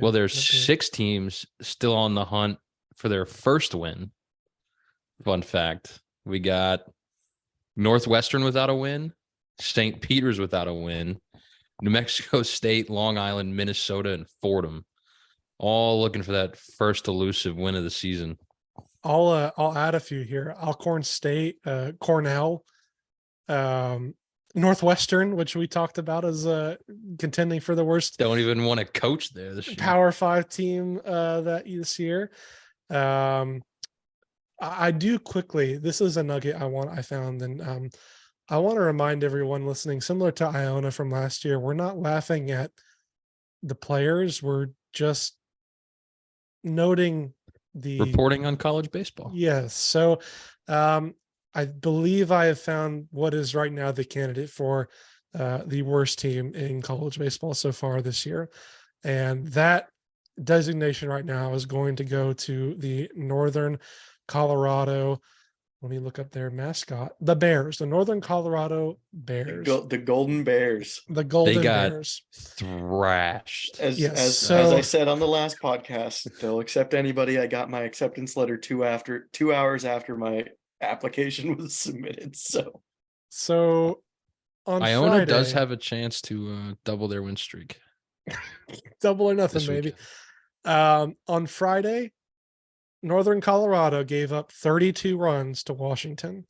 Speaker 4: Well, there's 6 teams still on the hunt for their first win. Fun fact. We got Northwestern without a win, St. Peter's without a win, New Mexico State, Long Island, Minnesota, and Fordham, all looking for that first elusive win of the season.
Speaker 1: I'll add a few here. Alcorn State, Cornell, Northwestern, which we talked about as contending for the worst.
Speaker 4: Don't even want to coach there this year.
Speaker 1: Power 5 team this year. I do quickly. This is a nugget I found, and I want to remind everyone listening, similar to Iona from last year, we're not laughing at the players. We're just noting the
Speaker 4: reporting on college baseball.
Speaker 1: Yes. So I believe I have found what is right now the candidate for the worst team in college baseball so far this year. And that designation right now is going to go to the Northern Colorado. Let me look up their mascot, the Bears, the Northern Colorado Bears.
Speaker 3: The Golden Bears.
Speaker 1: The Golden
Speaker 4: They got
Speaker 1: Bears.
Speaker 4: thrashed.
Speaker 3: As I said on the last podcast, they'll accept anybody. I got my acceptance letter 2 hours after my application was submitted.
Speaker 1: So on
Speaker 4: Iona
Speaker 1: Friday,
Speaker 4: does have a chance to double their win streak.
Speaker 1: Double or nothing, maybe. On Friday, Northern Colorado gave up 32 runs to Washington.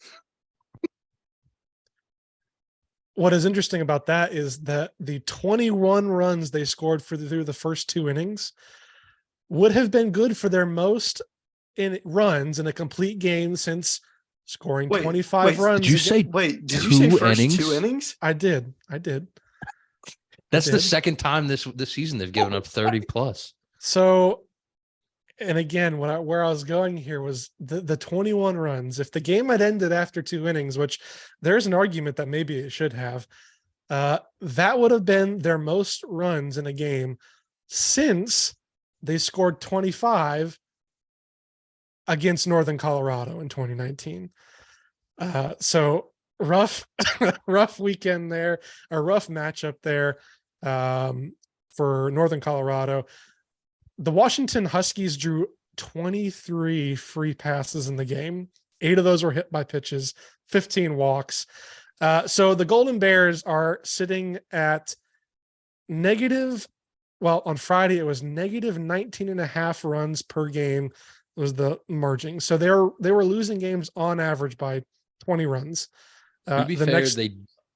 Speaker 1: What is interesting about that is that the 21 runs they scored through the first 2 innings would have been good for their most runs in a complete game since scoring 25 runs.
Speaker 4: Did you say
Speaker 3: first
Speaker 4: innings?
Speaker 3: 2 innings?
Speaker 1: I did.
Speaker 4: That's the second time this season they've given up 30 plus.
Speaker 1: So, and again, where I was going here was the 21 runs. If the game had ended after 2 innings, which there's an argument that maybe it should have, that would have been their most runs in a game since they scored 25 against Northern Colorado in 2019. So rough weekend there, a rough matchup there for Northern Colorado. The Washington Huskies drew 23 free passes in the game. 8 of those were hit by pitches, 15 walks. So the Golden Bears are sitting at on Friday, it was negative 19.5 runs per game was the margin. So they were losing games on average by 20 runs.
Speaker 4: To be fair,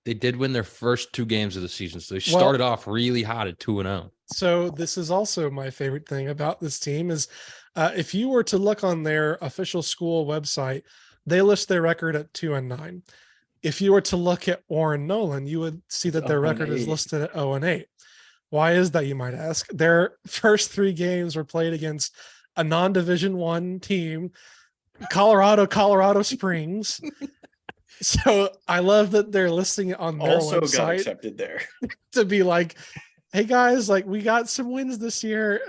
Speaker 4: they did win their first 2 games of the season. So they started off really hot at 2-0.
Speaker 1: So this is also my favorite thing about this team is if you were to look on their official school website, they list their record at 2-9. If you were to look at Warren Nolan, you would see that their record is listed at 0-8. Why is that, you might ask? Their first 3 games were played against a non-Division I team, Colorado Springs. So I love that they're listing it on their
Speaker 3: also
Speaker 1: website.
Speaker 3: Got accepted there
Speaker 1: to be like, hey guys, like we got some wins this year.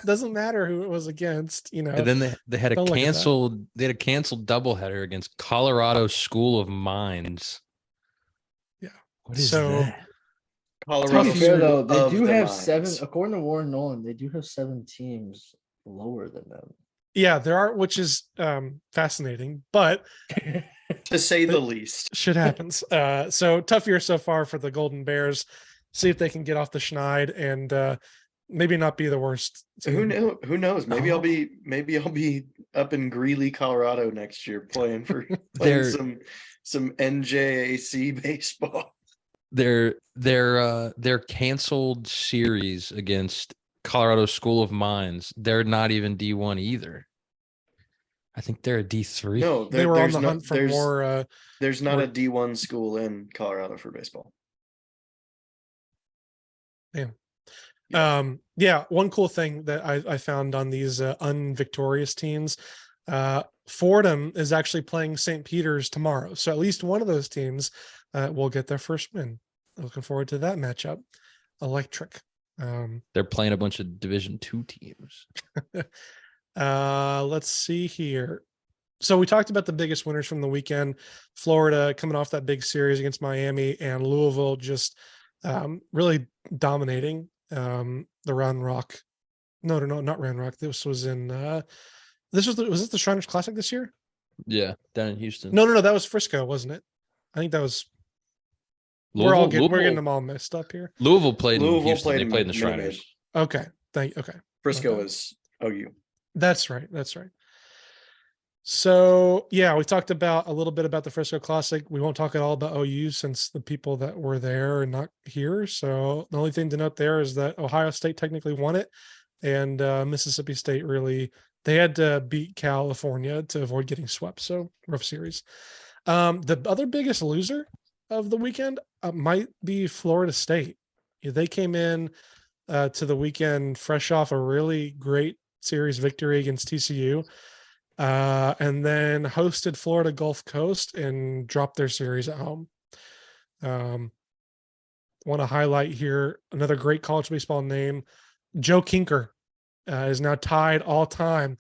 Speaker 1: Doesn't matter who it was against, you know.
Speaker 4: And then they had a canceled doubleheader against Colorado School of Mines.
Speaker 1: Yeah.
Speaker 4: What is that?
Speaker 2: Colorado fair though, they do have 7, according to Warren Nolan, they do have 7 teams lower than them.
Speaker 1: Yeah, there are, which is fascinating, but
Speaker 3: to say the least,
Speaker 1: shit happens. So tough year so far for the Golden Bears. See if they can get off the schneid and maybe not be the worst team.
Speaker 3: Who knows? Maybe I'll be up in Greeley, Colorado next year playing some NJAC baseball.
Speaker 4: Their canceled series against Colorado School of Mines, they're not even D1 either. I think they're a D3.
Speaker 3: No,
Speaker 1: they were on the hunt for more.
Speaker 3: There's not a D1 school in Colorado for baseball.
Speaker 1: Yeah. One cool thing that I found on these unvictorious teams, Fordham is actually playing St. Peter's tomorrow. So at least one of those teams will get their first win. Looking forward to that matchup. Electric.
Speaker 4: They're playing a bunch of Division II teams.
Speaker 1: Let's see here. So we talked about the biggest winners from the weekend. Florida coming off that big series against Miami, and Louisville just really dominating the Round Rock. No, not Round Rock. This was in was it the Shriners Classic this year?
Speaker 4: Yeah, down in Houston.
Speaker 1: No, that was Frisco, wasn't it? I think that was. We're getting them all messed up here.
Speaker 4: Louisville played in Houston. They played in the Shriners.
Speaker 1: Okay.
Speaker 3: Frisco is OU.
Speaker 1: That's right. So yeah, we talked about a little bit about the Frisco Classic. We won't talk at all about OU since the people that were there are not here. So the only thing to note there is that Ohio State technically won it, and Mississippi State they had to beat California to avoid getting swept. So rough series. The other biggest loser of the weekend might be Florida State. They came in to the weekend fresh off a really great series victory against TCU, and then hosted Florida Gulf Coast and dropped their series at home. Want to highlight here another great college baseball name. Joe Kinker is now tied all time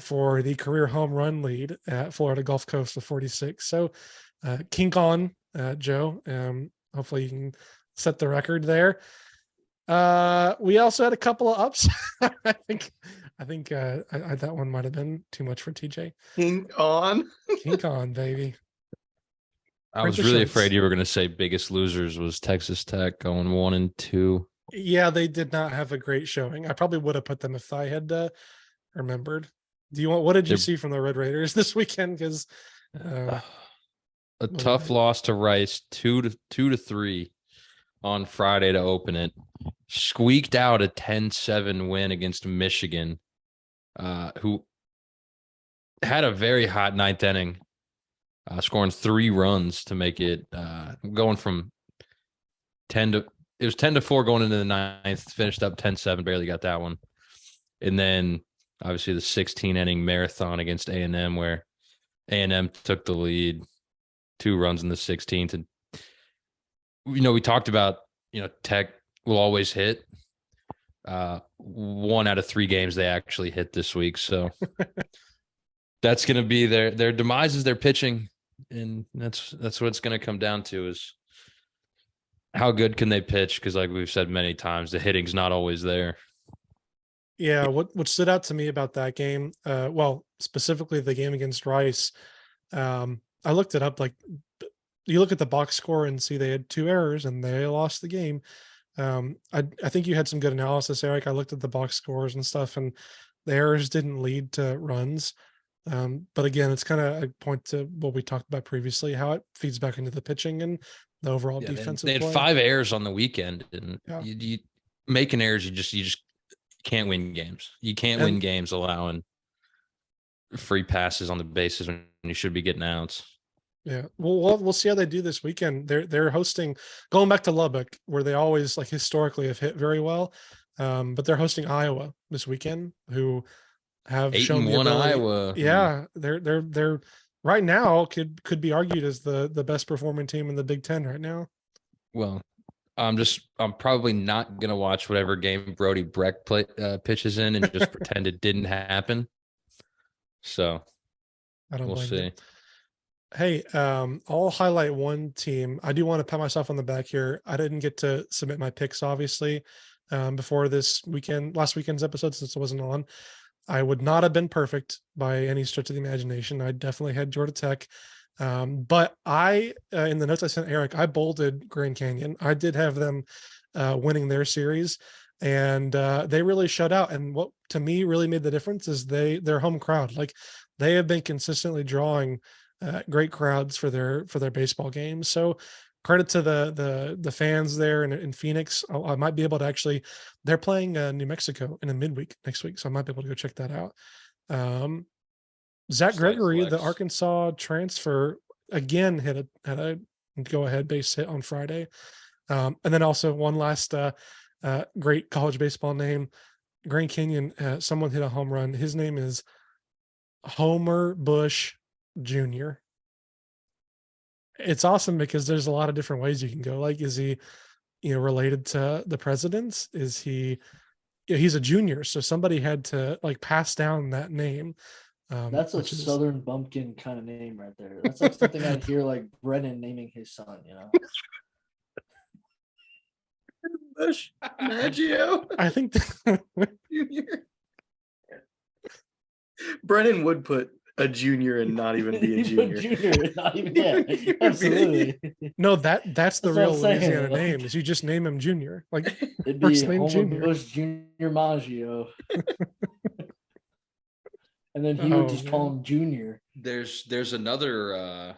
Speaker 1: for the career home run lead at Florida Gulf Coast with 46. So kink on, Joe. Hopefully you can set the record there. We also had a couple of ups. I think that one might have been too much for TJ.
Speaker 3: Kink on,
Speaker 1: baby.
Speaker 4: I was really afraid you were going to say biggest losers was Texas Tech going 1-2.
Speaker 1: Yeah, they did not have a great showing. I probably would have put them if I had remembered. What did you see from the Red Raiders this weekend? Because
Speaker 4: a tough loss to Rice, 2-3 on Friday to open it. Squeaked out a 10-7 win against Michigan, who had a very hot ninth inning, scoring 3 runs to make it going from 10-4 going into the ninth, finished up 10-7, barely got that one. And then obviously the 16-inning marathon against A&M where A&M took the lead, 2 runs in the 16th. And, we talked about, Tech will always hit. 1 out of 3 games they actually hit this week. So that's going to be their demise is their pitching. And that's what it's going to come down to is how good can they pitch? Because like we've said many times, the hitting's not always there.
Speaker 1: Yeah, what stood out to me about that game, specifically the game against Rice, I looked it up. Like, you look at the box score and see they had 2 errors and they lost the game. I think you had some good analysis, Eric. I looked at the box scores and stuff, and the errors didn't lead to runs. But again, it's kind of a point to what we talked about previously, how it feeds back into the pitching and the overall defensive
Speaker 4: They had
Speaker 1: play.
Speaker 4: 5 errors on the weekend, and you making errors, you just can't win games. You can't win games allowing free passes on the bases when you should be getting outs.
Speaker 1: Yeah, we'll see how they do this weekend. They're hosting, going back to Lubbock, where they always historically have hit very well, but they're hosting Iowa this weekend, who have
Speaker 4: 8-1 Iowa.
Speaker 1: Yeah, they're right now could be argued as the best performing team in the Big Ten right now.
Speaker 4: Well, I'm probably not gonna watch whatever game Brody Breck pitches in and just pretend it didn't happen. So we'll see.
Speaker 1: You. Hey, I'll highlight one team. I do want to pat myself on the back here. I didn't get to submit my picks, obviously, before last weekend's episode, since it wasn't on. I would not have been perfect by any stretch of the imagination. I definitely had Georgia Tech. But I, in the notes I sent Eric, I bolded Grand Canyon. I did have them winning their series, and they really shut out. And what to me really made the difference is their home crowd. Like, they have been consistently drawing great crowds for their baseball games. So credit to the fans there in Phoenix. I might be able to actually, they're playing New Mexico in a midweek next week, so I might be able to go check that out. Zach Gregory, the Arkansas transfer, again had a go ahead base hit on Friday, and then also one last great college baseball name, Grand Canyon. Someone hit a home run. His name is Homer Bush Jr. It's awesome because there's a lot of different ways you can go. Like, is he, related to the presidents? Is he? He's a junior, so somebody had to pass down that name.
Speaker 2: That's a Southern bumpkin kind of name right there. That's like something I'd hear like Brennan naming his son.
Speaker 3: Bush Maggio.
Speaker 1: I think
Speaker 3: Junior. Brennan would put a junior and not even be a junior.
Speaker 2: Not even yet. Absolutely.
Speaker 1: No, that's the real Louisiana name. Is you just name him Junior,
Speaker 2: it'd be Homer Junior. Bush Junior Maggio, and then he would just call him Junior.
Speaker 4: There's another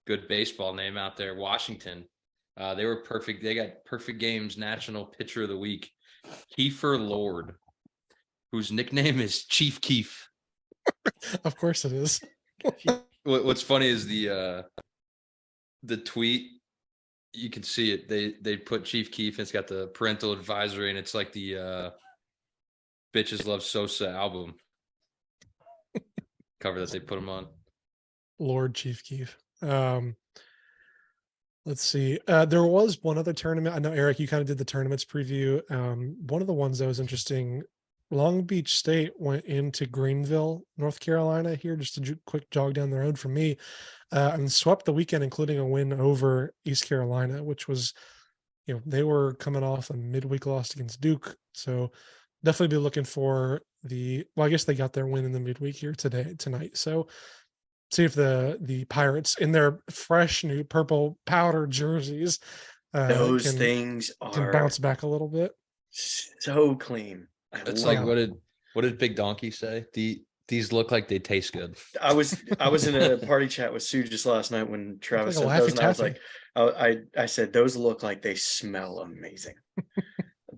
Speaker 4: good baseball name out there, Washington. They were perfect. They got Perfect Games National Pitcher of the Week, Kiefer Lord, whose nickname is Chief Keef.
Speaker 1: Of course it is.
Speaker 4: What's funny is the tweet. You can see it. They put Chief Keef, and it's got the parental advisory, and it's like the Bitches Love Sosa album cover that they put him on.
Speaker 1: Lord Chief Keef. Let's see. There was one other tournament. I know, Eric, you kind of did the tournaments preview. One of the ones that was interesting, Long Beach State went into Greenville, North Carolina here, just a quick jog down the road from me, and swept the weekend, including a win over East Carolina, which was, they were coming off a midweek loss against Duke. So definitely be looking for I guess they got their win in the midweek here tonight. So see if the Pirates in their fresh new purple powder jerseys
Speaker 3: those things
Speaker 1: can bounce back a little bit.
Speaker 3: So clean.
Speaker 4: It's like, what did Big Donkey say? These look like they taste good.
Speaker 3: I was in a party chat with Sue just last night when Travis said those, and I was like, I said those look like they smell amazing.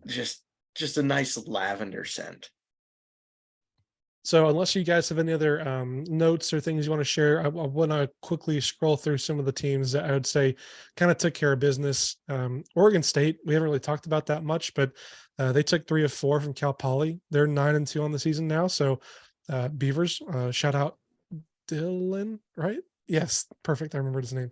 Speaker 3: just a nice lavender scent.
Speaker 1: So unless you guys have any other notes or things you want to share, I want to quickly scroll through some of the teams that I would say kind of took care of business. Oregon State, we haven't really talked about that much, but they took 3 of 4 from Cal Poly. They're 9-2 on the season now. So Beavers, shout out Dylan, right? Yes, perfect. I remembered his name.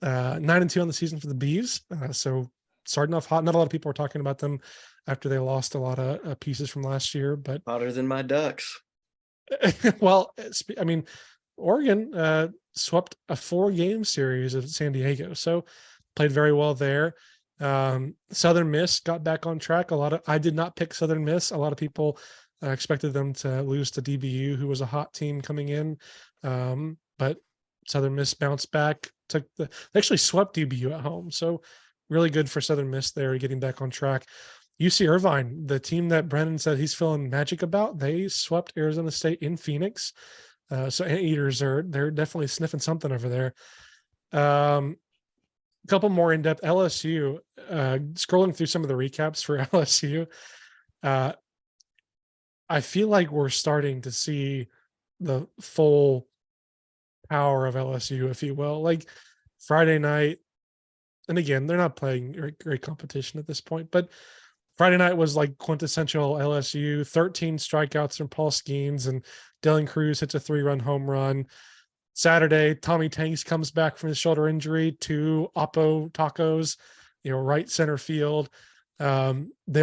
Speaker 1: 9-2 on the season for the Beavs. So starting off hot. Not a lot of people are talking about them after they lost a lot of pieces from last year, but
Speaker 3: hotter than my Ducks.
Speaker 1: Well, I mean, Oregon swept a 4-game series at San Diego, so played very well there. Southern Miss got back on track. I did not pick Southern Miss. A lot of people expected them to lose to DBU, who was a hot team coming in, but Southern Miss bounced back. They actually swept DBU at home, so really good for Southern Miss there, getting back on track. UC Irvine, the team that Brennan said he's feeling magic about, they swept Arizona State in Phoenix. So Anteaters they're definitely sniffing something over there. A couple more in-depth. LSU, scrolling through some of the recaps for LSU, I feel like we're starting to see the full power of LSU, if you will. Like Friday night, and again, they're not playing great competition at this point, but Friday night was like quintessential LSU, 13 strikeouts from Paul Skeens, and Dylan Cruz hits a 3-run home run. Saturday, Tommy Tanks comes back from his shoulder injury, 2 Oppo tacos, right center field. They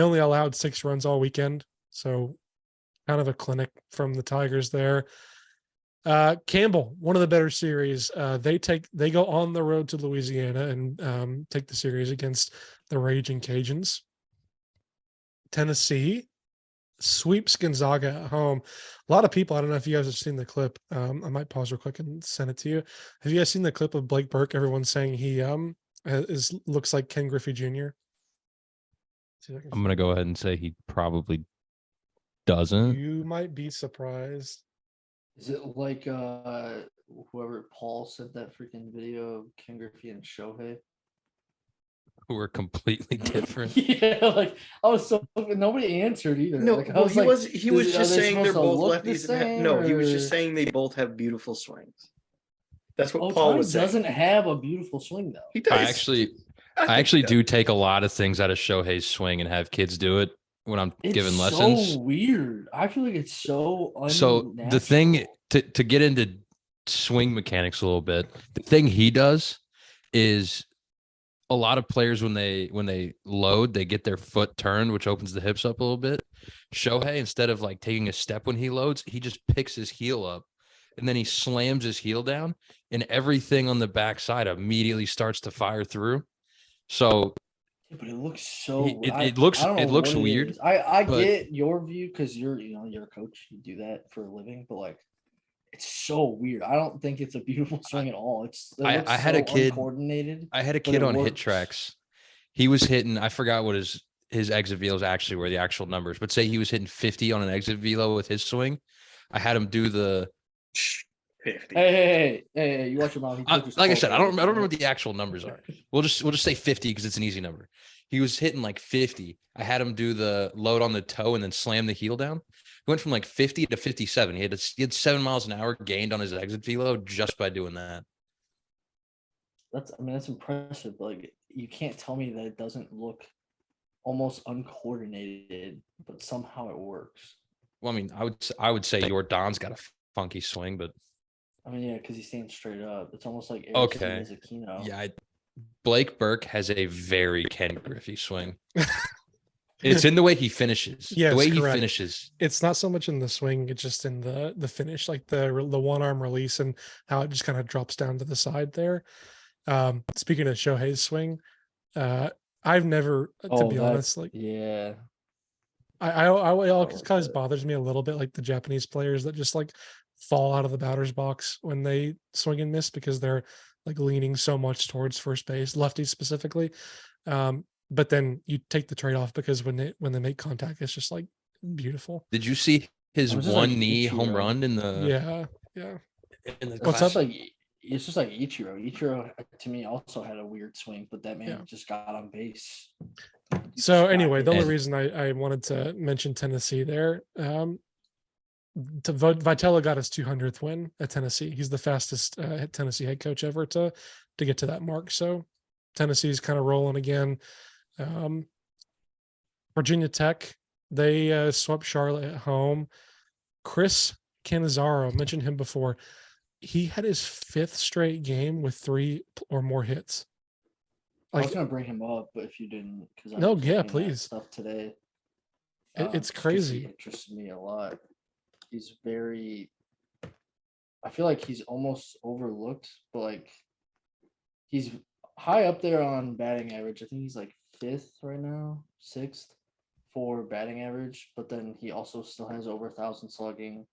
Speaker 1: only allowed 6 runs all weekend, so kind of a clinic from the Tigers there. Campbell, one of the better series. They go on the road to Louisiana and take the series against the Raging Cajuns. Tennessee sweeps Gonzaga at home. A lot of people, I don't know if you guys have seen the clip. I might pause real quick and send it to you. Have you guys seen the clip of Blake Burke? Everyone's saying he looks like Ken Griffey Jr.
Speaker 4: I'm gonna go ahead and say he probably doesn't.
Speaker 1: You might be surprised.
Speaker 2: Is it like whoever Paul sent that freaking video of Ken Griffey and Shohei?
Speaker 4: Who were completely different.
Speaker 2: Yeah, like I was so nobody answered either.
Speaker 3: No,
Speaker 2: like,
Speaker 3: well, he was just saying they're both
Speaker 2: lefties.
Speaker 3: He was just saying they both have beautiful swings. That's what
Speaker 2: Paul
Speaker 3: was saying.
Speaker 2: Doesn't have a beautiful swing though.
Speaker 3: He does.
Speaker 4: I actually do take a lot of things out of Shohei's swing and have kids do it when I'm giving lessons.
Speaker 2: So weird. I feel like it's so unnatural.
Speaker 4: So the thing to get into swing mechanics a little bit, the thing he does is a lot of players when they load, they get their foot turned, which opens the hips up a little bit. Shohei, instead of like taking a step when he loads, he just picks his heel up and then he slams his heel down and everything on the backside immediately starts to fire through. So
Speaker 2: but it looks so
Speaker 4: it looks weird.
Speaker 2: I get your view because you're a coach, you do that for a living, but like it's so weird. I don't think it's a beautiful swing at all.
Speaker 4: I had a kid
Speaker 2: uncoordinated.
Speaker 4: I had a kid on Hit Tracks. He was hitting, I forgot what his exit velos actually were, the actual numbers, but say he was hitting 50 on an exit velo with his swing. I had him do the
Speaker 2: 50. Hey, you watch your mouth.
Speaker 4: Like I said, I don't remember what the actual numbers are. We'll just say 50 because it's an easy number. He was hitting like 50. I had him do the load on the toe and then slam the heel down. He went from like 50 to 57. He had 7 miles an hour gained on his exit velo just by doing that.
Speaker 2: That's impressive. Like, you can't tell me that it doesn't look almost uncoordinated, but somehow it works.
Speaker 4: Well, I mean, I would say your Don's got a funky swing, but
Speaker 2: I mean, yeah, because he's staying straight up. It's almost like
Speaker 4: okay.
Speaker 2: Aquino.
Speaker 4: Yeah, Blake Burke has a very Ken Griffey swing. It's in the way he finishes.
Speaker 1: Yes,
Speaker 4: the way
Speaker 1: correct.
Speaker 4: he finishes.
Speaker 1: It's not so much in the swing; it's just in the finish, like the one arm release and how it just kind of drops down to the side there. Speaking of Shohei's swing, I've never, to be honest, like
Speaker 2: yeah,
Speaker 1: I it kind of bothers me a little bit, like the Japanese players that just like fall out of the batter's box when they swing and miss because they're like leaning so much towards first base, lefties specifically. But then you take the trade off because when they make contact, it's just like beautiful.
Speaker 4: Did you see his one knee
Speaker 2: Ichiro.
Speaker 4: home run in the
Speaker 1: yeah.
Speaker 2: What's up? Like, it's just like Ichiro. Ichiro to me also had a weird swing, but that man just got on base.
Speaker 1: So anyway, the only reason I wanted to mention Tennessee there, Vitella got his 200th win at Tennessee. He's the fastest Tennessee head coach ever to get to that mark. So Tennessee's kind of rolling again. Virginia Tech, they swept Charlotte at home. Chris Cannizzaro, mentioned him before. He had his 5th straight game with 3 or more hits.
Speaker 2: Like, I was gonna bring him up, but if you didn't, because
Speaker 1: no, yeah, please.
Speaker 2: Stuff today.
Speaker 1: It's crazy.
Speaker 2: He interested me a lot. He's very. I feel like he's almost overlooked, but like, he's high up there on batting average. I think he's like 5th right now, 6th for batting average. But then he also still has over 1,000 slugging.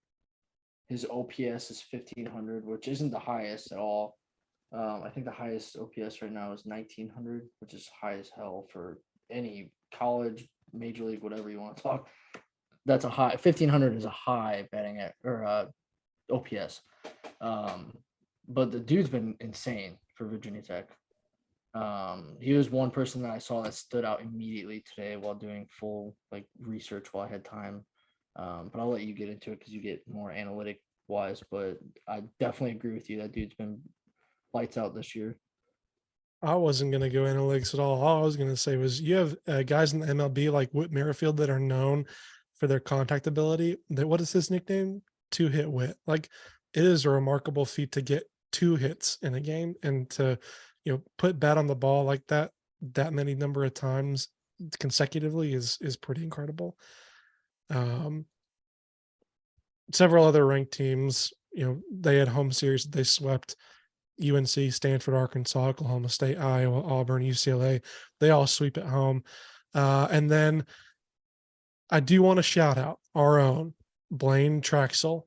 Speaker 2: His OPS is 1,500, which isn't the highest at all. I think the highest OPS right now is 1,900, which is high as hell for any college, major league, whatever you want to talk. That's a high. 1,500 is a high batting OPS. But the dude's been insane for Virginia Tech. He was one person that I saw that stood out immediately today while doing full like research while I had time. But I'll let you get into it because you get more analytic wise. But I definitely agree with you. That dude's been lights out this year.
Speaker 1: I wasn't going to go analytics at all. All I was going to say was you have guys in the MLB like Whit Merrifield that are known for their contact ability. What is his nickname? 2-hit Whit. Like, it is a remarkable feat to get 2 hits in a game and to, put bat on the ball like that many number of times consecutively is pretty incredible. Several other ranked teams, they had home series that they swept. UNC, Stanford, Arkansas, Oklahoma State, Iowa, Auburn, UCLA, they all sweep at home. And then I do want to shout out our own Blaine Traxel,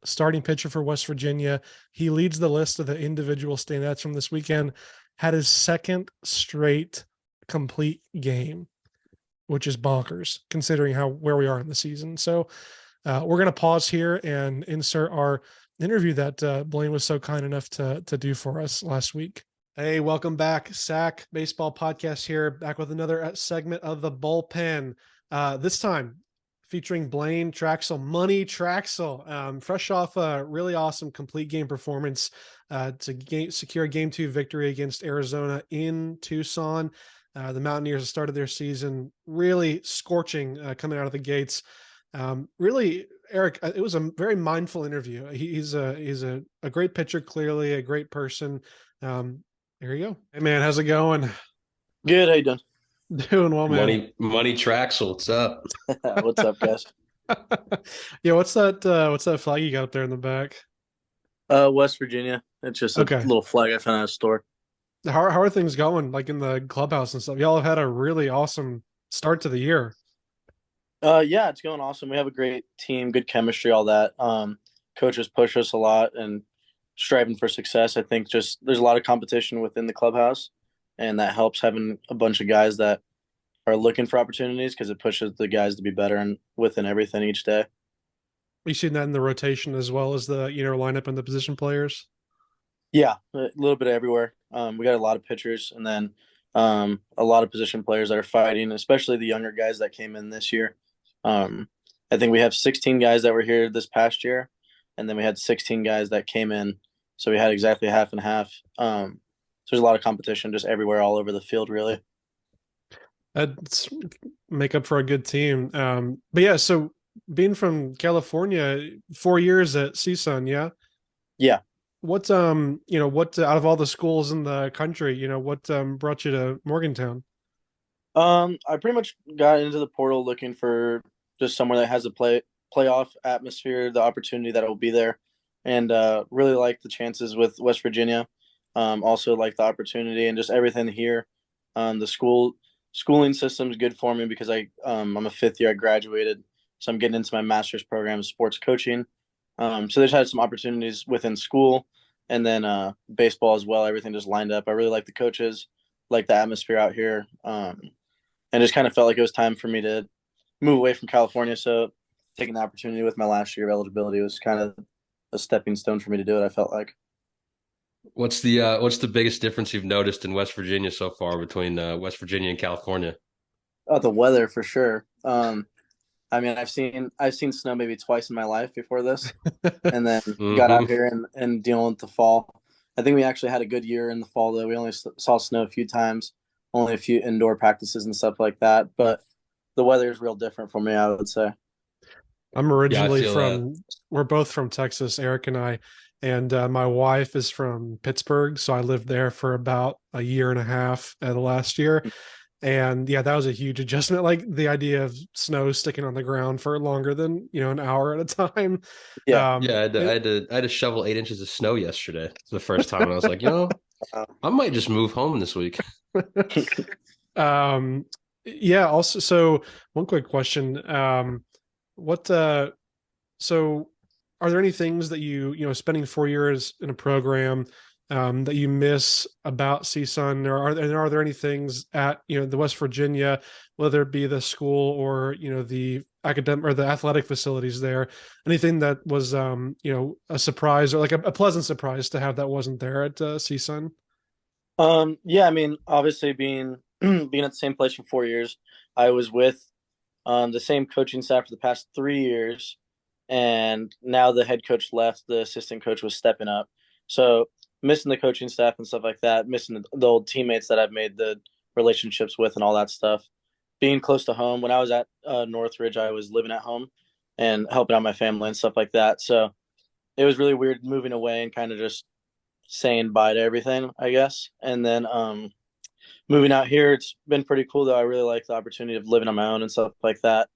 Speaker 1: starting pitcher for West Virginia. He leads the list of the individual standouts from this weekend, had his 2nd straight complete game, which is bonkers considering where we are in the season. So we're going to pause here and insert our interview that Blaine was so kind enough to do for us last week. Hey, welcome back. SAC Baseball Podcast here, back with another segment of the Bullpen. This time featuring Blaine Traxel, Money Traxel, fresh off a really awesome complete game performance to secure a Game 2 victory against Arizona in Tucson. The Mountaineers started their season really scorching coming out of the gates. Really, Eric, it was a very mindful interview. He's a great pitcher, clearly a great person. There you go. Hey man, how's it going?
Speaker 5: Good. How you doing?
Speaker 1: Doing well, man.
Speaker 4: Money Traxel. What's up?
Speaker 5: What's up, guys?
Speaker 1: Yeah, what's that flag you got up there in the back?
Speaker 5: West Virginia. It's just a little flag I found at a store.
Speaker 1: How are things going, like in the clubhouse and stuff? Y'all have had a really awesome start to the year.
Speaker 5: Yeah, it's going awesome. We have a great team, good chemistry, all that. Coaches push us a lot and striving for success. I think just there's a lot of competition within the clubhouse, and that helps having a bunch of guys that are looking for opportunities because it pushes the guys to be better and within everything each day.
Speaker 1: You seen that in the rotation as well as the lineup and the position players?
Speaker 5: Yeah, a little bit everywhere. We got a lot of pitchers, and then A lot of position players that are fighting, especially the younger guys that came in this year. I think we have 16 guys that were here this past year, and then we had 16 guys that came in. So we had exactly half and half. So there's a lot of competition just everywhere, all over the field, really.
Speaker 1: That's make up for a good team. But yeah, so being from California, 4 years at CSUN, yeah.
Speaker 5: Yeah.
Speaker 1: What what out of all the schools in the country, what brought you to Morgantown?
Speaker 5: I pretty much got into the portal looking for just somewhere that has a playoff atmosphere, the opportunity that will be there, and really like the chances with West Virginia. Also like the opportunity and just everything here. The schooling system is good for me because I'm a fifth year. I graduated, so I'm getting into my master's program, sports coaching. So they just had some opportunities within school, and then baseball as well. Everything just lined up. I really like the coaches, like the atmosphere out here, and just kind of felt like it was time for me to move away from California. So taking the opportunity with my last year of eligibility was kind of a stepping stone for me to do it. I felt like.
Speaker 6: What's the biggest difference you've noticed in West Virginia so far between West Virginia and California?
Speaker 5: Oh, the weather for sure. I mean, I've seen snow maybe twice in my life before this, and then got out here and dealing with the fall. I think we actually had a good year in the fall though. We only saw snow a few times, only a few indoor practices and stuff like that. But the weather is real different for me, I would say.
Speaker 1: I'm originally
Speaker 6: feel
Speaker 1: from, we're both from Texas, Eric and I, and my wife is from Pittsburgh. So I lived there for about a year and a half the last year. And yeah, that was a huge adjustment. Like the idea of snow sticking on the ground for longer than, an hour at a time.
Speaker 5: Yeah.
Speaker 6: Yeah, I had to shovel 8 inches of snow yesterday for the first time, and I was like, I might just move home this week.
Speaker 1: Yeah. Also, so one quick question. What so are there any things that spending 4 years in a program that you miss about CSUN, or are there any things at the West Virginia, whether it be the school or the academic or the athletic facilities there, anything that was a surprise or like a pleasant surprise to have that wasn't there at CSUN?
Speaker 5: Yeah, I mean, obviously being being at the same place for 4 years, I was with the same coaching staff for the past 3 years, and now the head coach left, the assistant coach was stepping up. So missing the coaching staff and stuff like that, missing the old teammates that I've made the relationships with and all that stuff. Being close to home. When I was at Northridge, I was living at home and helping out my family and stuff like that. So it was really weird moving away and kind of just saying bye to everything, I guess. And then moving out here, it's been pretty cool though. I really like the opportunity of living on my own and stuff like that.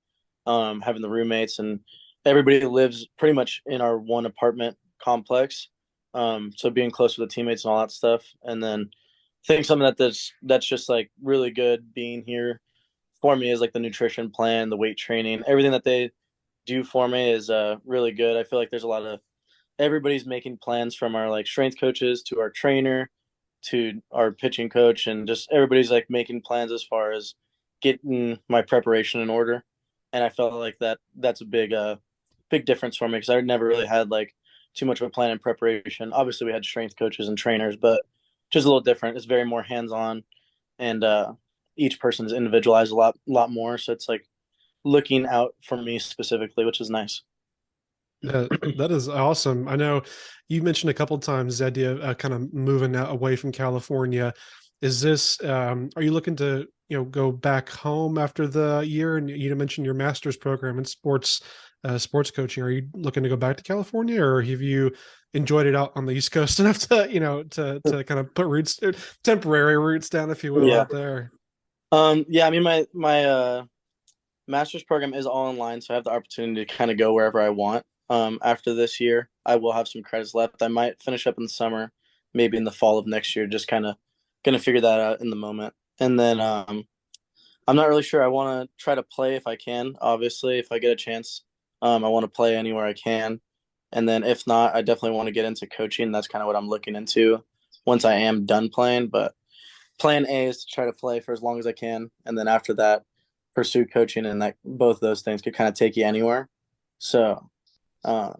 Speaker 5: Having the roommates and everybody lives pretty much in our one apartment complex. So being close with the teammates and all that stuff. And then I think something that's just like really good being here for me is like the nutrition plan, the weight training, everything that they do for me is really good. I feel like there's a lot of everybody's making plans from our like strength coaches to our trainer to our pitching coach, and just everybody's like making plans as far as getting my preparation in order. And I felt like that's a big difference for me because I never really had like too much of a plan in preparation. Obviously we had strength coaches and trainers, but just a little different. It's very more hands-on, and each person is individualized a lot more, so it's like looking out for me specifically, which is nice.
Speaker 1: That is awesome. I know you mentioned a couple of times the idea of kind of moving out away from California. Is this, are you looking to, go back home after the year? And you mentioned your master's program in sports coaching. Are you looking to go back to California, or have you enjoyed it out on the East Coast enough to, to kind of put roots, temporary roots down, if you will,
Speaker 5: Yeah.
Speaker 1: out there?
Speaker 5: Yeah, I mean my master's program is all online, so I have the opportunity to kind of go wherever I want. After this year, I will have some credits left. I might finish up in the summer, maybe in the fall of next year, just kind of gonna figure that out in the moment. And then I'm not really sure. I want to try to play if I can. Obviously, if I get a chance, I want to play anywhere I can. And then if not, I definitely want to get into coaching. That's kind of what I'm looking into once I am done playing. But plan A is to try to play for as long as I can, and then after that, pursue coaching. And that both those things could kind of take you anywhere. So, I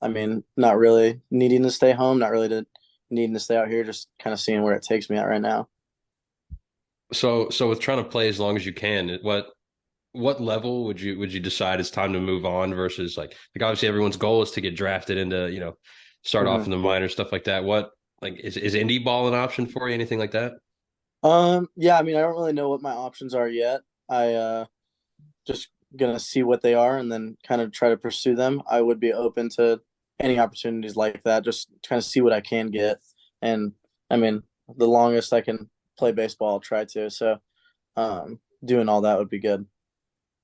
Speaker 5: mean, not really needing to stay home, not really needing to stay out here, just kind of seeing where it takes me at right now.
Speaker 6: So with trying to play as long as you can, what level would you decide it's time to move on versus like obviously everyone's goal is to get drafted into, start off
Speaker 5: Mhm.
Speaker 6: in the minors, stuff like that. What like is indie ball an option for you? Anything like that?
Speaker 5: Yeah, I mean, I don't really know what my options are yet. I just gonna see what they are and then kind of try to pursue them. I would be open to any opportunities like that, just kind of see what I can get. And I mean, the longest I can play baseball, I'll try to. So, doing all that would be good.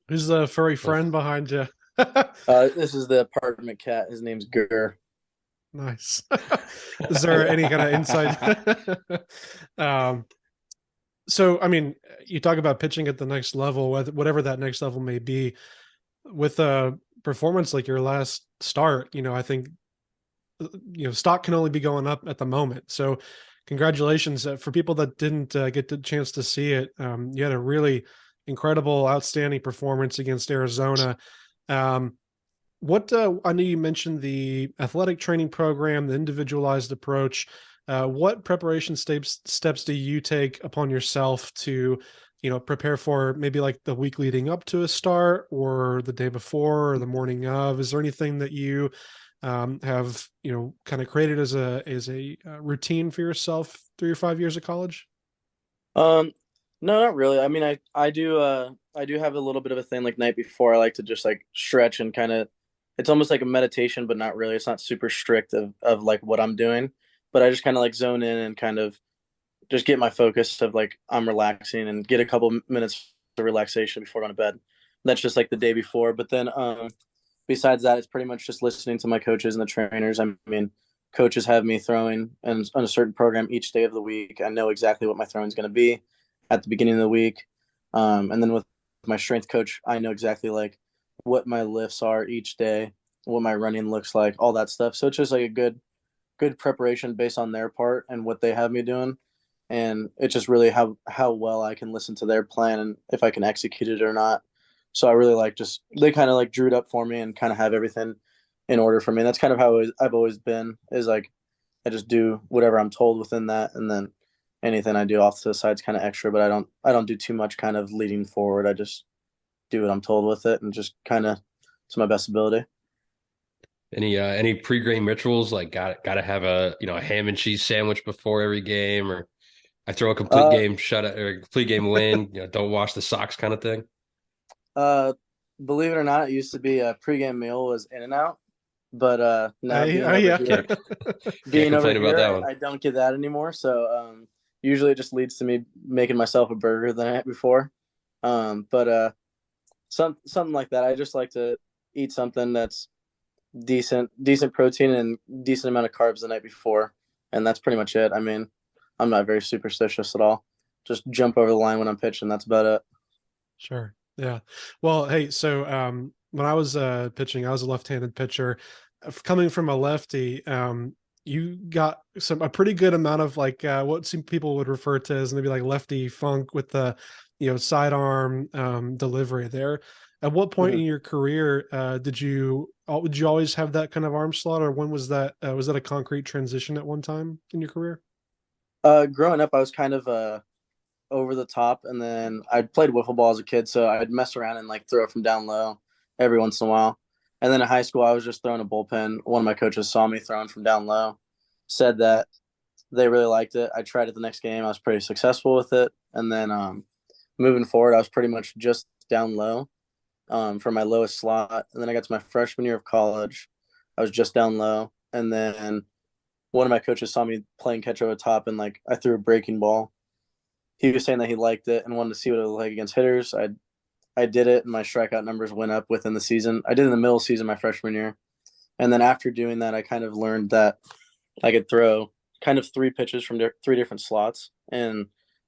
Speaker 1: Who's the furry friend behind you?
Speaker 5: This is the apartment cat. His name's Gur.
Speaker 1: Nice. Is there any kind of insight? um, so, I mean, you talk about pitching at the next level, whatever that next level may be, with a performance like your last start. I think stock can only be going up at the moment. So, congratulations for people that didn't get the chance to see it. You had a really incredible, outstanding performance against Arizona. Um, what I know you mentioned the athletic training program, the individualized approach. What preparation steps do you take upon yourself to, prepare for maybe like the week leading up to a start or the day before or the morning of? Is there anything that you have, kind of created as a routine for yourself through your 5 years of college?
Speaker 5: Um, no, not really. I mean, I do have a little bit of a thing like night before. I like to just like stretch and kind of, it's almost like a meditation, but not really. It's not super strict of like what I'm doing, but I just kind of like zone in and kind of just get my focus of like I'm relaxing and get a couple minutes of relaxation before going to bed. That's just like the day before. But then besides that, it's pretty much just listening to my coaches and the trainers. I mean, coaches have me throwing and on a certain program each day of the week. I know exactly what my throwing is going to be at the beginning of the week. And then with my strength coach, I know exactly like what my lifts are each day, what my running looks like, all that stuff. So it's just like a good preparation based on their part and what they have me doing. And it's just really how well I can listen to their plan and if I can execute it or not. So I really like just they kind of like drew it up for me and kind of have everything in order for me. And that's kind of how I've always been is like I just do whatever I'm told within that, and then anything I do off to the side is kind of extra. But I don't do too much kind of leading forward. I just do what I'm told with it and just kind of to my best ability.
Speaker 6: Any pre-game rituals like gotta have a ham and cheese sandwich before every game, or I throw a complete
Speaker 5: Uh,
Speaker 6: game shutout or a complete game win, don't wash the socks kind of thing.
Speaker 5: uh, Believe it or not, it used to be a pregame meal was In and Out, but now being over
Speaker 1: Yeah.
Speaker 5: here,
Speaker 6: Can't
Speaker 5: being over
Speaker 6: complain about
Speaker 5: here,
Speaker 6: that one.
Speaker 5: I don't get that anymore. So usually it just leads to me making myself a burger the night before. But something like that. I just like to eat something that's decent protein and decent amount of carbs the night before, and that's pretty much it. I mean, I'm not very superstitious at all. Just jump over the line when I'm pitching. That's about it.
Speaker 1: Sure. Yeah. Well, hey, so when I was pitching, I was a left-handed pitcher. Coming from a lefty, you got a pretty good amount of like what some people would refer to as maybe like lefty funk with the sidearm delivery there. At what point in
Speaker 5: Mhm.
Speaker 1: your career did you always have that kind of arm slot, or when was that? Was that a concrete transition at one time in your career?
Speaker 5: Growing up, I was kind of over the top, and then I played wiffle ball as a kid, so I'd mess around and like throw it from down low every once in a while. And then in high school, I was just throwing a bullpen. One of my coaches saw me throwing from down low, said that they really liked it. I tried it the next game. I was pretty successful with it. And then moving forward, I was pretty much just down low for my lowest slot. And then I got to my freshman year of college. I was just down low. And then one of my coaches saw me playing catch over top, and like I threw a breaking ball. He was saying that he liked it and wanted to see what it looked like against hitters. I did it, and my strikeout numbers went up within the season. I did it in the middle season my freshman year. And then after doing that, I kind of learned that I could throw kind of three pitches from three different slots, and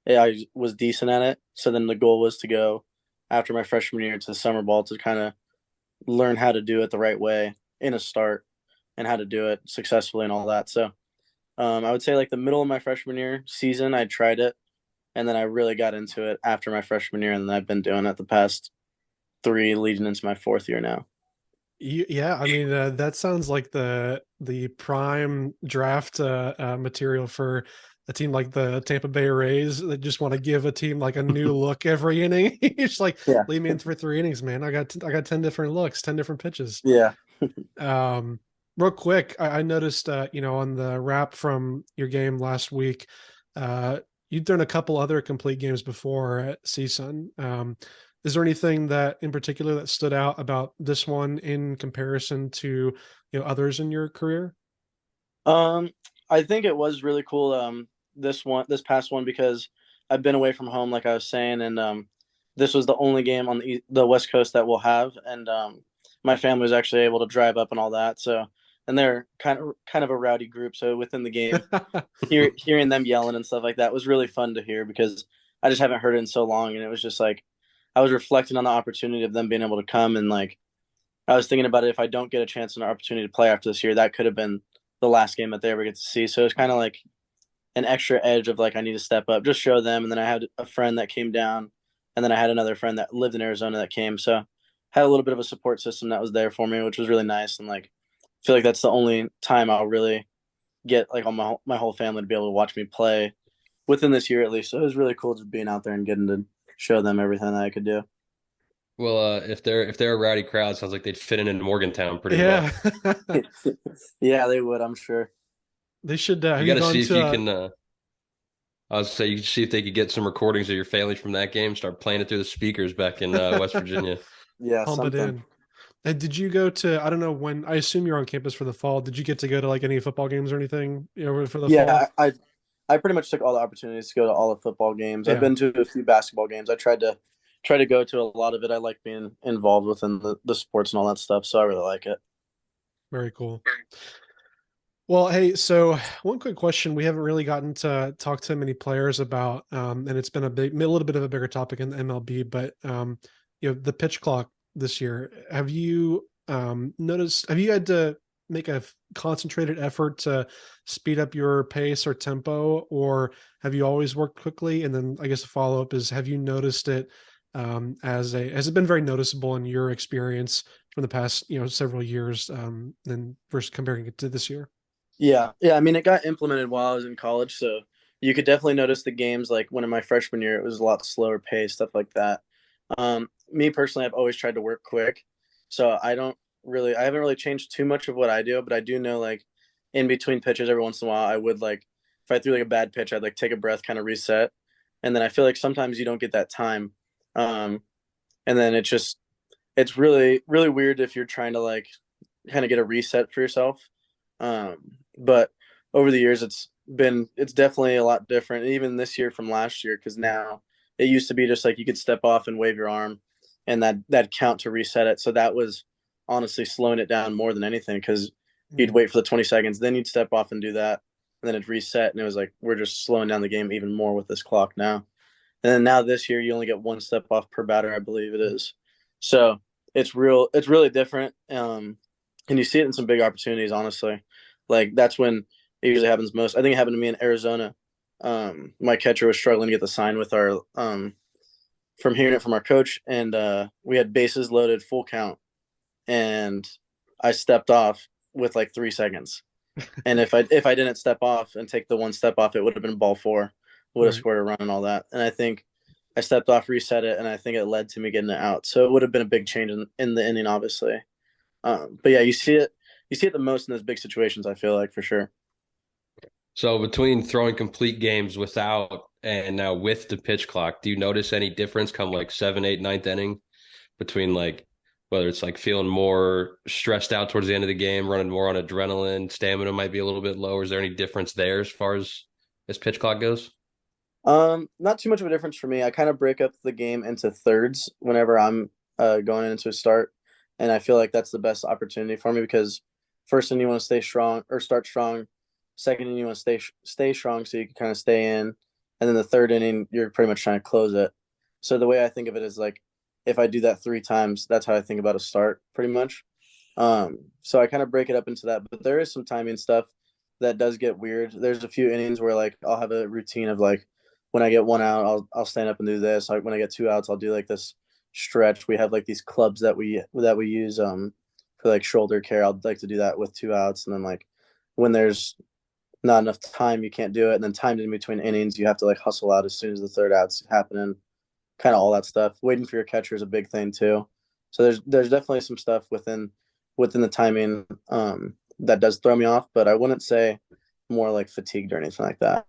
Speaker 5: I was decent at it. So then the goal was to go after my freshman year to summer ball to kind of learn how to do it the right way in a start and how to do it successfully and all that. So I would say like the middle of my freshman year season, I tried it, and then I really got into it after my freshman year, and then I've been doing it the past three leading into my fourth year now.
Speaker 1: Yeah, I mean that sounds like the prime draft material for a team like the Tampa Bay Rays that just want to give a team like a new look every inning. It's like,
Speaker 5: Yeah.
Speaker 1: leave me in for 3 innings, man. I got 10 different looks, 10 different pitches.
Speaker 5: Yeah.
Speaker 1: Real quick, I noticed, on the wrap from your game last week, you've done a couple other complete games before at CSUN. Is there anything that in particular that stood out about this one in comparison to, others in your career?
Speaker 5: I think it was really cool. This past one, because I've been away from home, like I was saying, and this was the only game on the West Coast that we'll have, and my family was actually able to drive up and all that. So, and they're kind of a rowdy group. So within the game, hearing them yelling and stuff like that was really fun to hear, because I just haven't heard it in so long, and it was just like I was reflecting on the opportunity of them being able to come, and like I was thinking about it. If I don't get a chance and an opportunity to play after this year, that could have been the last game that they ever get to see. So it's kind of like an extra edge of like I need to step up, just show them. And then I had a friend that came down, and then I had another friend that lived in Arizona that came. So I had a little bit of a support system that was there for me, which was really nice. And like I feel like that's the only time I'll really get like all my whole family to be able to watch me play within this year at least. So it was really cool just being out there and getting to show them everything that I could do.
Speaker 6: Well, if they're a rowdy crowd, sounds like they'd fit in Morgantown pretty
Speaker 1: Yeah.
Speaker 6: well.
Speaker 5: Yeah, they would, I'm sure.
Speaker 1: They should.
Speaker 6: You
Speaker 1: Have
Speaker 6: got
Speaker 1: you
Speaker 6: to
Speaker 1: gone
Speaker 6: see if
Speaker 1: to?
Speaker 6: you can. I was say you can see if they could get some recordings of your family from that game. Start playing it through the speakers back in West Virginia.
Speaker 5: Yeah,
Speaker 1: Pump it
Speaker 5: something.
Speaker 1: in. And did you go to? I don't know when. I assume you're on campus for the fall. Did you get to go to like any football games or anything? For the fall.
Speaker 5: Yeah, I pretty much took all the opportunities to go to all the football games. I've
Speaker 1: Yeah.
Speaker 5: been to a few basketball games. I tried to go to a lot of it. I like being involved within the sports and all that stuff, so I really like it.
Speaker 1: Very cool. Well, hey, so one quick question we haven't really gotten to talk to many players about, and it's been a little bit of a bigger topic in the MLB, but the pitch clock this year. Have you noticed? Have you had to make a concentrated effort to speed up your pace or tempo, or have you always worked quickly? And then I guess a follow up is, have you noticed it has it been very noticeable in your experience from the past several years, then versus comparing it to this year?
Speaker 5: Yeah. I mean, it got implemented while I was in college, so you could definitely notice the games. Like when in my freshman year, it was a lot slower pace, stuff like that. Me personally, I've always tried to work quick, so I haven't really changed too much of what I do, but I do know like in between pitches, every once in a while, I would like if I threw like a bad pitch, I'd like take a breath, kind of reset, and then I feel like sometimes you don't get that time, and then it's really really weird if you're trying to like kind of get a reset for yourself. But over the years, it's definitely a lot different. Even this year from last year, because now it used to be just like you could step off and wave your arm, and that count to reset it. So that was honestly slowing it down more than anything, because you'd wait for the 20 seconds, then you'd step off and do that, and then it'd reset, and it was like we're just slowing down the game even more with this clock now. And then now this year, you only get one step off per batter, I believe it is. So it's really different. And you see it in some big opportunities, honestly. Like that's when it usually happens most. I think it happened to me in Arizona. My catcher was struggling to get the sign with our from hearing it from our coach, and we had bases loaded, full count, and I stepped off with like 3 seconds. And if I didn't step off and take the one step off, it would have been ball four, would have scored a run and all that. And I think I stepped off, reset it, and I think it led to me getting it out. So it would have been a big change in the inning, obviously. But yeah, you see it the most in those big situations, I feel like, for sure.
Speaker 6: So between throwing complete games without and now with the pitch clock, do you notice any difference come like 7th, 8th, 9th inning between like whether it's like feeling more stressed out towards the end of the game, running more on adrenaline, stamina might be a little bit lower? Is there any difference there as far as pitch clock goes?
Speaker 5: Not too much of a difference for me. I kind of break up the game into thirds whenever I'm going into a start, and I feel like that's the best opportunity for me, because first inning you want to stay strong or start strong, second inning you want to stay strong so you can kind of stay in, and then the third inning you're pretty much trying to close it. So the way I think of it is like if I do that 3 times, that's how I think about a start pretty much. So I kind of break it up into that, but there is some timing stuff that does get weird. There's a few innings where like I'll have a routine of like when I get one out, I'll stand up and do this. Like when I get 2 outs, I'll do like this stretch. We have like these clubs that we use for like shoulder care. I'd like to do that with 2 outs, and then like when there's not enough time, you can't do it. And then timed in between innings, you have to like hustle out as soon as the third out's happening. Kind of all that stuff. Waiting for your catcher is a big thing too. So there's definitely some stuff within the timing that does throw me off, but I wouldn't say more like fatigued or anything like that.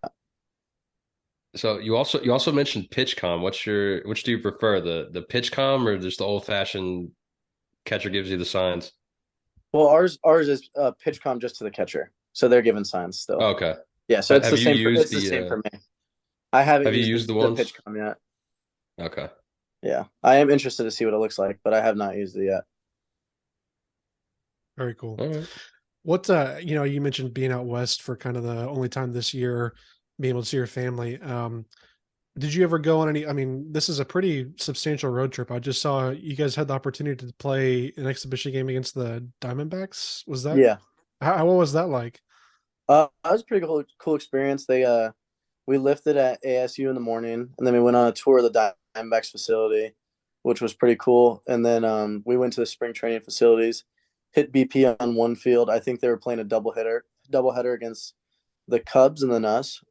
Speaker 6: So you also mentioned pitch com. Which do you prefer, the pitch com or just the old fashioned catcher gives you the signs?
Speaker 5: Well, ours is pitch com just to the catcher, so they're giving signs still.
Speaker 6: Okay.
Speaker 5: Yeah, so it's
Speaker 6: Have
Speaker 5: the
Speaker 6: you
Speaker 5: same.
Speaker 6: used
Speaker 5: It's the same
Speaker 6: the
Speaker 5: for me. I haven't
Speaker 6: have you used the
Speaker 5: the
Speaker 6: ones?
Speaker 5: pitch com yet.
Speaker 6: Okay.
Speaker 5: Yeah, I am interested to see what it looks like, but I have not used it yet.
Speaker 1: Very cool.
Speaker 6: All right.
Speaker 1: What you mentioned being out west for kind of the only time this year, being able to see your family. Did you ever go on any? I mean, this is a pretty substantial road trip. I just saw you guys had the opportunity to play an exhibition game against the Diamondbacks. Was that?
Speaker 5: Yeah,
Speaker 1: What was that like?
Speaker 5: that was a pretty cool experience. We lifted at ASU in the morning, and then we went on a tour of the Diamondbacks facility, which was pretty cool. And then we went to the spring training facilities, hit BP on one field. I think they were playing a doubleheader against the Cubs and then us.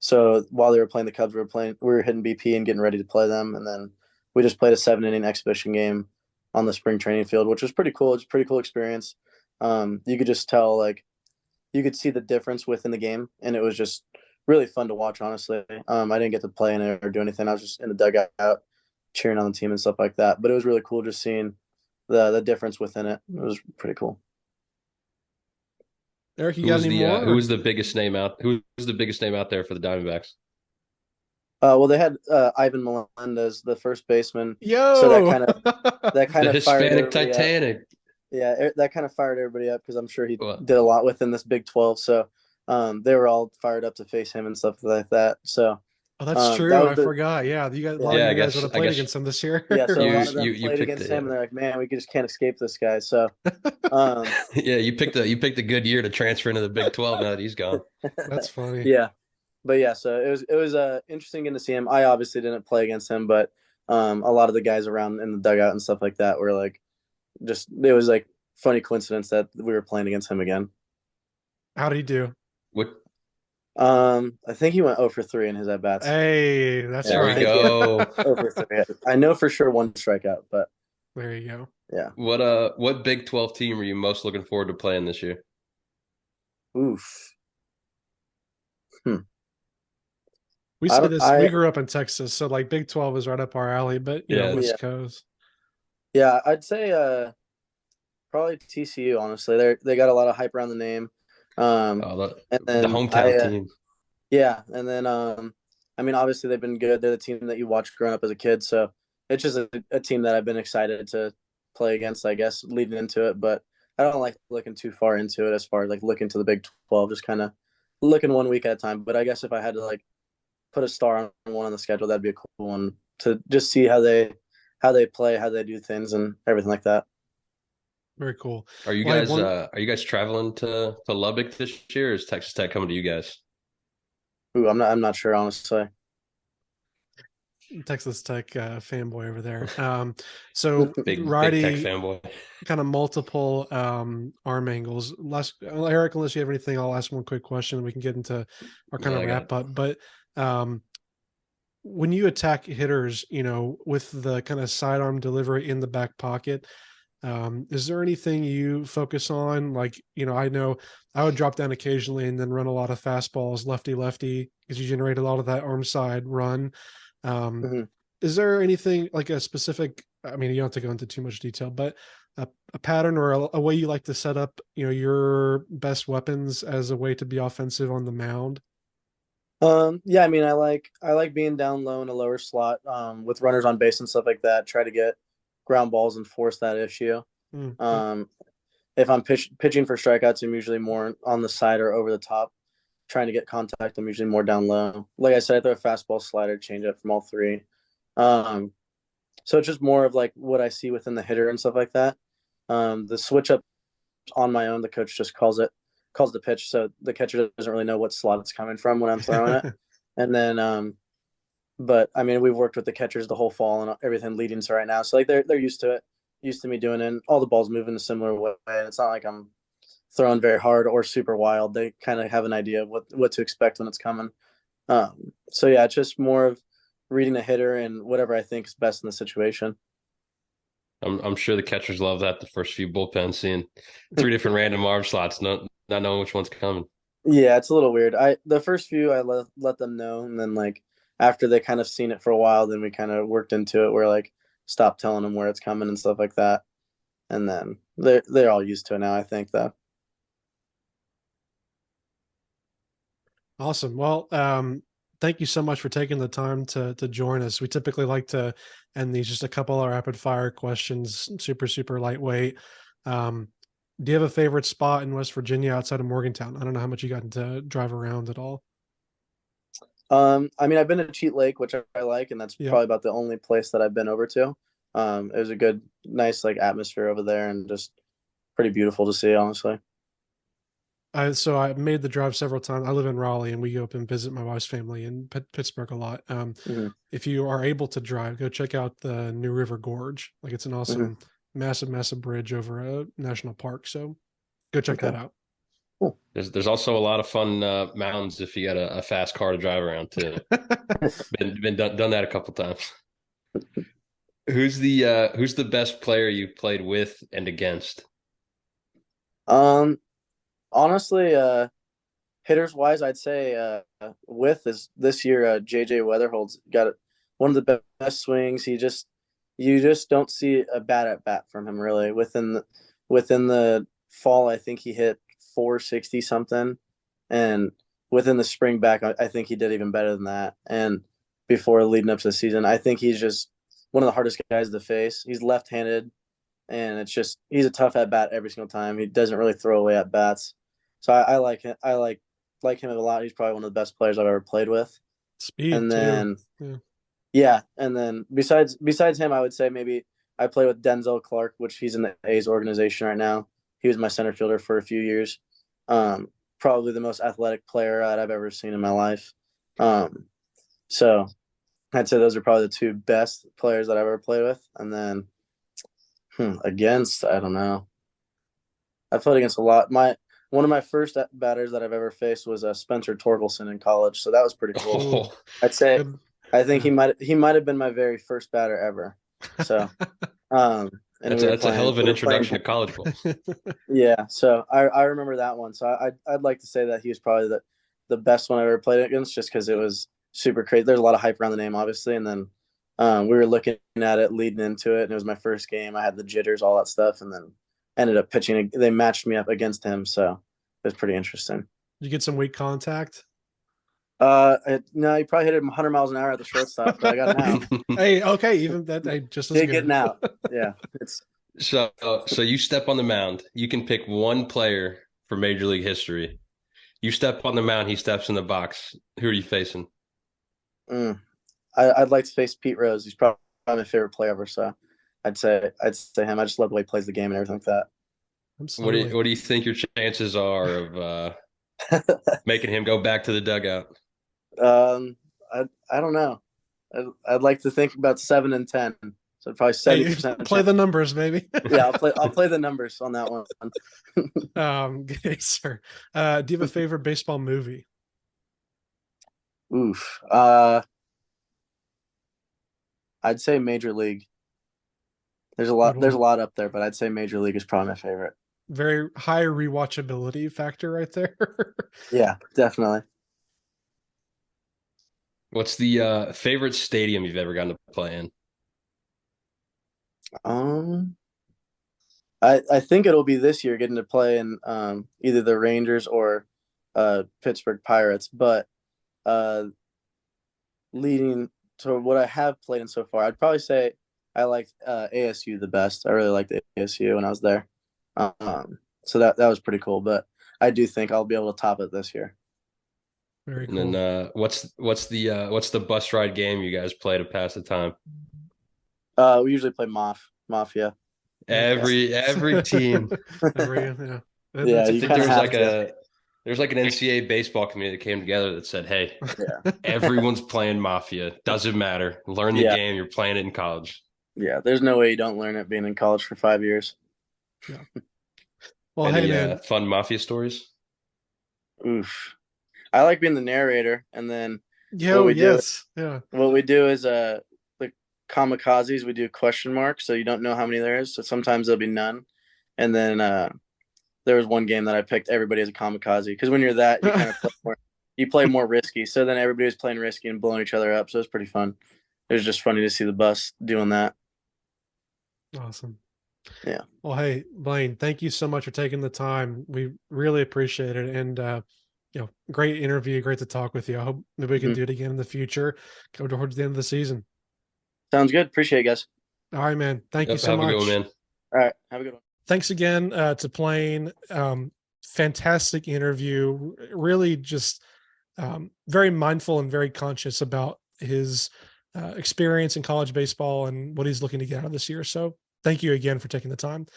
Speaker 5: So while they were playing the Cubs, we were hitting BP and getting ready to play them. And then we just played a 7-inning exhibition game on the spring training field, which was pretty cool. It's a pretty cool experience. You could just tell, like, you could see the difference within the game, and it was just really fun to watch, honestly. I didn't get to play in it or do anything. I was just in the dugout cheering on the team and stuff like that. But it was really cool just seeing the difference within it. It was pretty cool.
Speaker 1: Eric, you got any more?
Speaker 6: Who's the biggest name out there for the Diamondbacks?
Speaker 5: Well, they had Ivan Melendez, the first baseman.
Speaker 1: Yo,
Speaker 5: so that kind
Speaker 6: The
Speaker 5: of fired
Speaker 6: Hispanic
Speaker 5: everybody
Speaker 6: Titanic.
Speaker 5: up. Yeah, that kind of fired everybody up because I'm sure he did a lot within this Big 12. So they were all fired up to face him and stuff like that. So
Speaker 1: that's true. I forgot. Yeah, you guys, a lot of you guys would have played against him this year.
Speaker 5: Yeah, so a lot of them played against him, and they're like, "Man, we just can't escape this guy." So,
Speaker 6: yeah, you picked a good year to transfer into the Big 12 now that he's gone.
Speaker 1: That's funny.
Speaker 5: Yeah, but yeah, so it was interesting getting to see him. I obviously didn't play against him, but a lot of the guys around in the dugout and stuff like that were like, it was like funny coincidence that we were playing against him again.
Speaker 1: How did he do?
Speaker 6: What?
Speaker 5: I think he went 0 for 3 in his at bats.
Speaker 1: Hey, that's
Speaker 6: there
Speaker 1: right.
Speaker 6: We go.
Speaker 5: 0 for 3. I know for sure one strikeout, but
Speaker 1: there you go.
Speaker 5: Yeah.
Speaker 6: What Big 12 team are you most looking forward to playing this year?
Speaker 5: Oof.
Speaker 1: We say this. We grew up in Texas, so like Big 12 is right up our alley. But West Coast.
Speaker 5: Yeah, I'd say probably TCU. Honestly, they got a lot of hype around the name.
Speaker 6: And then the hometown team.
Speaker 5: Yeah, and then I mean, obviously they've been good. They're the team that you watched growing up as a kid, so it's just a team that I've been excited to play against, I guess, leading into it. But I don't like looking too far into it as far as like looking to the Big 12, just kind of looking 1 week at a time. But I guess if I had to like put a star on one on the schedule, that'd be a cool one to just see how they play, how they do things, and everything like that.
Speaker 1: Very cool.
Speaker 6: Are you guys traveling to Lubbock this year, or is Texas Tech coming to you guys?
Speaker 5: Ooh, I'm not sure, honestly.
Speaker 1: Texas Tech fanboy over there. So
Speaker 6: big Tech fanboy.
Speaker 1: Kind of multiple arm angles. Eric, unless you have anything, I'll ask one quick question and we can get into our kind of wrap up. But when you attack hitters, with the kind of sidearm delivery in the back pocket, is there anything you focus on? Like, I know I would drop down occasionally and then run a lot of fastballs, lefty, because you generate a lot of that arm side run. Is there anything like a specific, I mean, you don't have to go into too much detail, but a pattern or a way you like to set up, your best weapons as a way to be offensive on the mound?
Speaker 5: Yeah, I mean, I like being down low in a lower slot, with runners on base and stuff like that. Try to get ground balls and force that issue. If I'm pitching for strikeouts, I'm usually more on the side or over the top. Trying to get contact, I'm usually more down low. Like I said, I throw a fastball, slider, changeup from all three. So it's just more of like what I see within the hitter and stuff like that. The switch up on my own, the coach just calls the pitch, so the catcher doesn't really know what slot it's coming from when I'm throwing it. And then, but I mean, we've worked with the catchers the whole fall and everything leading to right now, so like they're used to it, used to me doing it. And all the balls move in a similar way, and it's not like I'm throwing very hard or super wild. They kind of have an idea of what to expect when it's coming. So yeah, it's just more of reading a hitter and whatever I think is best in the situation.
Speaker 6: I'm sure the catchers love that the first few bullpens, seeing 3 different random arm slots, not knowing which one's coming.
Speaker 5: Yeah, it's a little weird. The first few I let them know, and then like after they kind of seen it for a while, then we kind of worked into it where like stopped telling them where it's coming and stuff like that. And then they're all used to it now, I think, though.
Speaker 1: Awesome. Well, thank you so much for taking the time to join us. We typically like to end these just a couple of rapid fire questions, super lightweight. Do you have a favorite spot in West Virginia outside of Morgantown? I don't know how much you got to drive around at all.
Speaker 5: I mean, I've been to Cheat Lake, which I like, and that's probably about the only place that I've been over to. It was a good, nice like atmosphere over there, and just pretty beautiful to see, honestly.
Speaker 1: So I made the drive several times. I live in Raleigh, and we go up and visit my wife's family in Pittsburgh a lot. If you are able to drive, go check out the New River Gorge. Like, it's an awesome, massive bridge over a national park. So go check that out.
Speaker 5: Cool.
Speaker 6: There's also a lot of fun mountains if you got a fast car to drive around too. been done that a couple times. Who's the best player you've played with and against?
Speaker 5: Honestly, hitters wise, I'd say with is this year JJ Weatherhold's got one of the best swings. You just don't see a bad at bat from him really. Within the fall, I think he hit 460 something, and within the spring back, I think he did even better than that. And before leading up to the season, I think he's just one of the hardest guys to face. He's left-handed, and he's a tough at bat every single time. He doesn't really throw away at bats. So I like him. I like him a lot. He's probably one of the best players I've ever played with.
Speaker 1: Speed,
Speaker 5: and then
Speaker 1: too.
Speaker 5: Yeah, and then besides him, I would say maybe I play with Denzel Clark, which he's in the A's organization right now. He was my center fielder for a few years. Probably the most athletic player I've ever seen in my life. So I'd say those are probably the two best players that I've ever played with. And then against, I don't know. I played against a lot. One of my first batters that I've ever faced was Spencer Torkelson in college, so that was pretty cool. I'd say I think he might have been my very first batter ever. So, and
Speaker 6: that's a hell of an introduction to college ball.
Speaker 5: Yeah, so I remember that one. So I'd like to say that he was probably the best one I ever played against, just because it was super crazy. There's a lot of hype around the name, obviously, and then we were looking at it leading into it, and it was my first game. I had the jitters, all that stuff, and then ended up pitching. They matched me up against him, so it was pretty interesting.
Speaker 1: Did you get some weak contact?
Speaker 5: No, he probably hit him 100 miles an hour at the shortstop, but I got an out.
Speaker 1: Hey, okay, even that I just
Speaker 5: did getting out. Yeah, it's
Speaker 6: so you step on the mound. You can pick one player for Major League history. You step on the mound, he steps in the box. Who are you facing?
Speaker 5: I'd like to face Pete Rose. He's probably my favorite player ever. So I'd say him. I just love the way he plays the game and everything like that.
Speaker 6: What do you think your chances are of making him go back to the dugout?
Speaker 5: I don't know. I'd like to think about 7 and 10. So probably 70%.
Speaker 1: Play the numbers, maybe.
Speaker 5: Yeah, I'll play the numbers on that one.
Speaker 1: Okay, sir. Do you have a favorite baseball movie?
Speaker 5: Oof. I'd say Major League. There's a lot up there, but I'd say Major League is probably my favorite.
Speaker 1: Very high rewatchability factor right there.
Speaker 5: Yeah, definitely.
Speaker 6: What's the favorite stadium you've ever gotten to play in?
Speaker 5: I think it'll be this year getting to play in either the Rangers or Pittsburgh Pirates, but leading to what I have played in so far, I'd probably say I like ASU the best. I really liked ASU when I was there. So that was pretty cool, but I do think I'll be able to top it this year.
Speaker 1: Very cool.
Speaker 6: And then what's the bus ride game you guys play to pass the time?
Speaker 5: We usually play Mafia.
Speaker 6: Every team.
Speaker 5: Yeah,
Speaker 6: I think there's like an NCAA baseball committee that came together that said, "Hey, everyone's playing Mafia. Doesn't matter. Learn the game. You're playing it in college."
Speaker 5: Yeah, there's no way you don't learn it being in college for 5 years.
Speaker 1: Yeah. Well,
Speaker 6: Any
Speaker 1: hey man,
Speaker 6: fun mafia stories?
Speaker 5: Oof. I like being the narrator, and then
Speaker 1: yo,
Speaker 5: we do
Speaker 1: yes, yeah.
Speaker 5: what we do is the kamikazes. We do question marks, so you don't know how many there is. So sometimes there'll be none, and then there was one game that I picked everybody as a kamikaze because when you're that, you kind of play more. You play more risky. So then everybody was playing risky and blowing each other up. So it was pretty fun. It was just funny to see the bus doing that.
Speaker 1: Awesome.
Speaker 5: Yeah.
Speaker 1: Well, hey, Blaine, thank you so much for taking the time. We really appreciate it. And, great interview. Great to talk with you. I hope maybe we can do it again in the future. Go towards the end of the season.
Speaker 5: Sounds good. Appreciate it, guys.
Speaker 1: All right, man. Thank you so
Speaker 6: Have
Speaker 1: much.
Speaker 6: a good one, man.
Speaker 5: All right. Have a good one.
Speaker 1: Thanks again to Blaine. Fantastic interview. Really just very mindful and very conscious about his experience in college baseball and what he's looking to get out of this year. So thank you again for taking the time.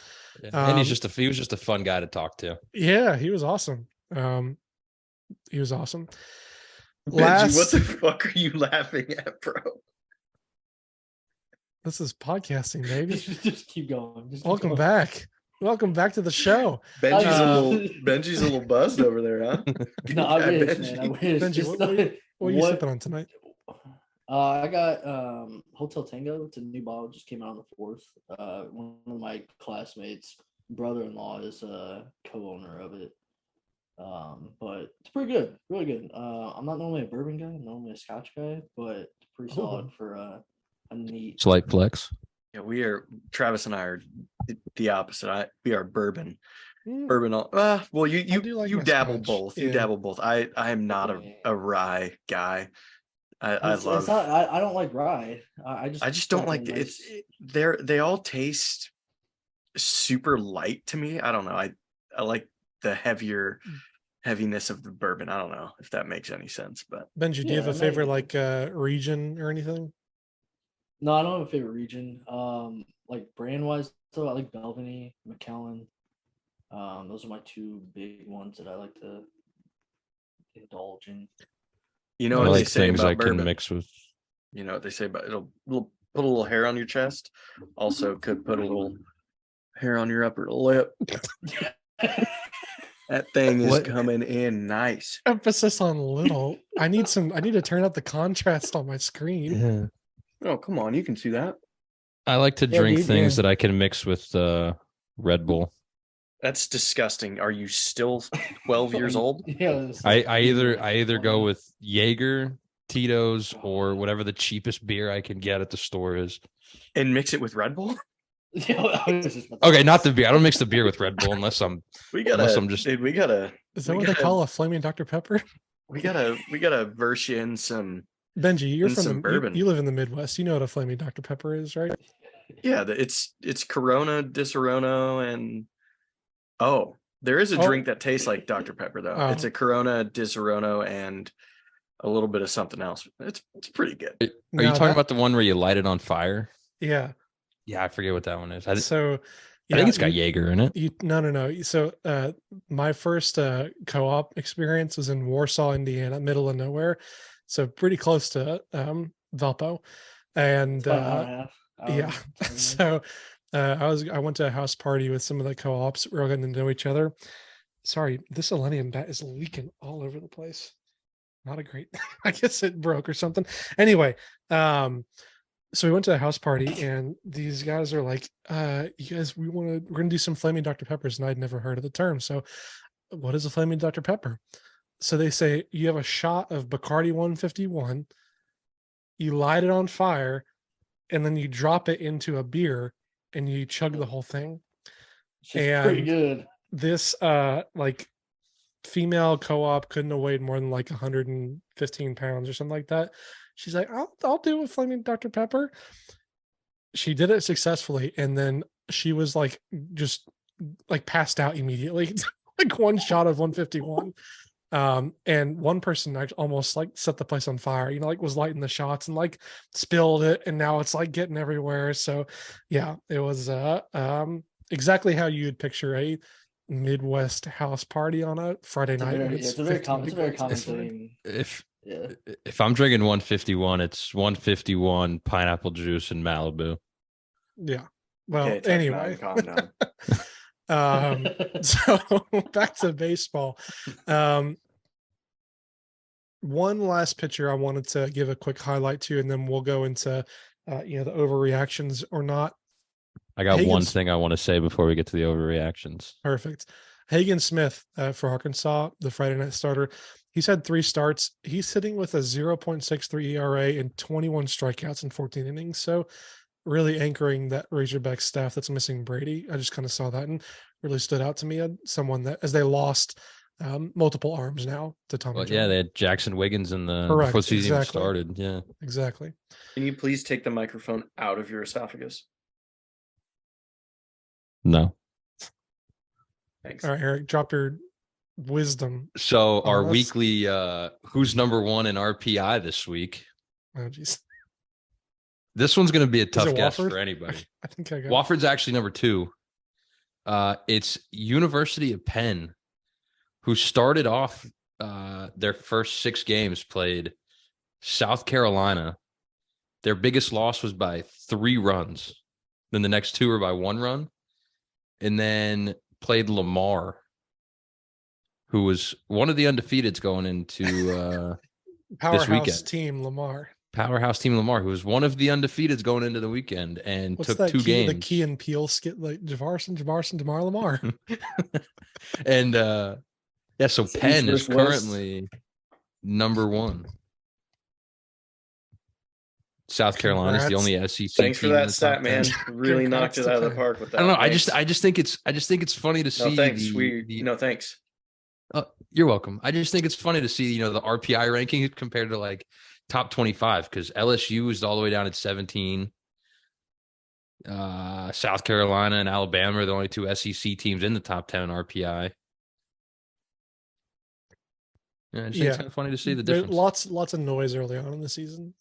Speaker 4: And he was just a fun guy to talk to.
Speaker 1: Yeah, he was awesome. He was awesome.
Speaker 3: Benji, what the fuck are you laughing at, bro?
Speaker 1: This is podcasting, baby.
Speaker 2: Just keep going.
Speaker 1: Welcome back. Welcome back to the show.
Speaker 3: Benji's a little buzzed over there, huh?
Speaker 2: No, I wish, man. I wish.
Speaker 1: Benji, what are you sipping on tonight?
Speaker 2: I got Hotel Tango. It's a new bottle. Just came out on the 4th. One of my classmates' brother-in-law is a co-owner of it. But it's pretty good, really good. I'm not normally a bourbon guy. I'm normally a Scotch guy, but it's pretty solid for a neat.
Speaker 4: Slight flex.
Speaker 3: Yeah, Travis and I are the opposite. We are bourbon. Bourbon. Well, you dabble
Speaker 1: Scotch.
Speaker 3: both.
Speaker 1: Yeah.
Speaker 3: You dabble both. I am not a rye guy. I love.
Speaker 2: I don't like rye. I just
Speaker 3: don't like it. They all taste super light to me. I don't know. I like the heaviness of the bourbon. I don't know if that makes any sense. But
Speaker 1: Benji, do you have a favorite region or anything?
Speaker 2: No, I don't have a favorite region. Like brand wise, so I like Belvany, McKellen. Those are my two big ones that I like to indulge in.
Speaker 3: You know
Speaker 4: I
Speaker 3: what
Speaker 4: like
Speaker 3: they say
Speaker 4: things
Speaker 3: about
Speaker 4: I
Speaker 3: bourbon?
Speaker 4: can mix with.
Speaker 3: You know what they say about it'll put a little hair on your chest. Also could put a little hair on your upper lip. That thing is coming in nice.
Speaker 1: Emphasis on little. I need to turn up the contrast on my screen.
Speaker 4: Yeah.
Speaker 3: Oh, come on. You can see that.
Speaker 4: I like to drink things that I can mix with Red Bull.
Speaker 3: That's disgusting. Are you still 12 years old?
Speaker 2: Yeah.
Speaker 4: I either go with Jaeger, Tito's, or whatever the cheapest beer I can get at the store is.
Speaker 3: And mix it with Red Bull?
Speaker 4: Okay, not the beer. I don't mix the beer with Red Bull unless I'm
Speaker 3: Is
Speaker 1: that what they call a flaming Dr. Pepper?
Speaker 3: We gotta verse you in some.
Speaker 1: Benji, you're from
Speaker 3: bourbon.
Speaker 1: You live in the Midwest. You know what a flaming Dr. Pepper is, right?
Speaker 3: Yeah, it's Corona, Disaronno, and there is a drink that tastes like Dr. Pepper though. It's a Corona, Disaronno, and a little bit of something else. It's pretty good.
Speaker 4: Are you talking about the one where you light it on fire?
Speaker 1: Yeah.
Speaker 4: Yeah, I forget what that one is. I think it's got Jaeger in it.
Speaker 1: No. So my first co-op experience was in Warsaw, Indiana, middle of nowhere. So pretty close to Valpo. And yeah. So I went to a house party with some of the co-ops. We were all getting to know each other. Sorry, this selenium bat is leaking all over the place. Not a great, I guess it broke or something. Anyway, so we went to a house party and these guys are like, you guys, we're going to do some flaming Dr. Peppers. And I'd never heard of the term. So what is a flaming Dr. Pepper? So they say you have a shot of Bacardi 151, you light it on fire, and then you drop it into a beer and you chug the whole thing.
Speaker 2: And pretty good.
Speaker 1: This female co-op couldn't have weighed more than 115 pounds or something like that. She's like, I'll do a flaming Dr. Pepper. She did it successfully, and then she was just passed out immediately. One shot of 151. And one person actually almost set the place on fire, was lighting the shots and spilled it, and now it's getting everywhere. So yeah, it was exactly how you'd picture a Midwest house party on a Friday night.
Speaker 2: It's a very common thing.
Speaker 4: If I'm drinking 151, it's 151 pineapple juice and Malibu.
Speaker 1: Yeah. Well, anyway.
Speaker 3: Calm down.
Speaker 1: So back to baseball. One last pitcher I wanted to give a quick highlight to, and then we'll go into the overreactions or not.
Speaker 4: I got one thing I want to say before we get to the overreactions.
Speaker 1: Perfect. Hagen Smith for Arkansas, the Friday night starter. He's had 3 starts. He's sitting with a 0.63 ERA and 21 strikeouts in 14 innings. So really anchoring that Razorback staff that's missing Brady. I just kind of saw that and really stood out to me. Someone that, as they lost multiple arms now to Tommy John.
Speaker 4: Yeah, they had Jackson Wiggins in the
Speaker 1: Correct,
Speaker 4: before the season even
Speaker 1: exactly.
Speaker 4: started. Yeah,
Speaker 1: exactly.
Speaker 3: Can you please take the microphone out of your esophagus?
Speaker 4: No.
Speaker 3: Thanks.
Speaker 1: All right, Eric, drop your wisdom.
Speaker 4: So our
Speaker 1: us.
Speaker 4: weekly who's number 1 in RPI this week?
Speaker 1: Oh, geez.
Speaker 4: This one's going to be a tough guess
Speaker 1: Wofford?
Speaker 4: for anybody.
Speaker 1: I think I got
Speaker 4: Wofford's actually number 2. It's University of Penn, who started off their first 6 games, played South Carolina. Their biggest loss was by 3 runs. Then the next 2 were by 1 run. And then played Lamar, who was one of the undefeateds going into
Speaker 1: Powerhouse
Speaker 4: this weekend.
Speaker 1: team Lamar.
Speaker 4: Powerhouse team Lamar, who was one of the undefeateds going into the weekend and
Speaker 1: What's
Speaker 4: took
Speaker 1: that
Speaker 4: 2 games.
Speaker 1: The Key and Peele skit, like Jamarson, Damar Lamar.
Speaker 4: And so Penn is currently number 1. South Carolina is the only SEC.
Speaker 3: Thanks for
Speaker 4: team
Speaker 3: that stat, man. Really knocked it out of the park with that.
Speaker 4: I don't know.
Speaker 3: Thanks.
Speaker 4: I just think it's funny to see.
Speaker 3: No, thanks.
Speaker 4: No,
Speaker 3: thanks.
Speaker 4: You're welcome. I just think it's funny to see, the RPI ranking compared to like top 25, because LSU is all the way down at 17. South Carolina and Alabama are the only 2 SEC teams in the top 10 RPI. Yeah, I just think it's kind of funny to see the difference.
Speaker 1: Lots of noise early on in the season.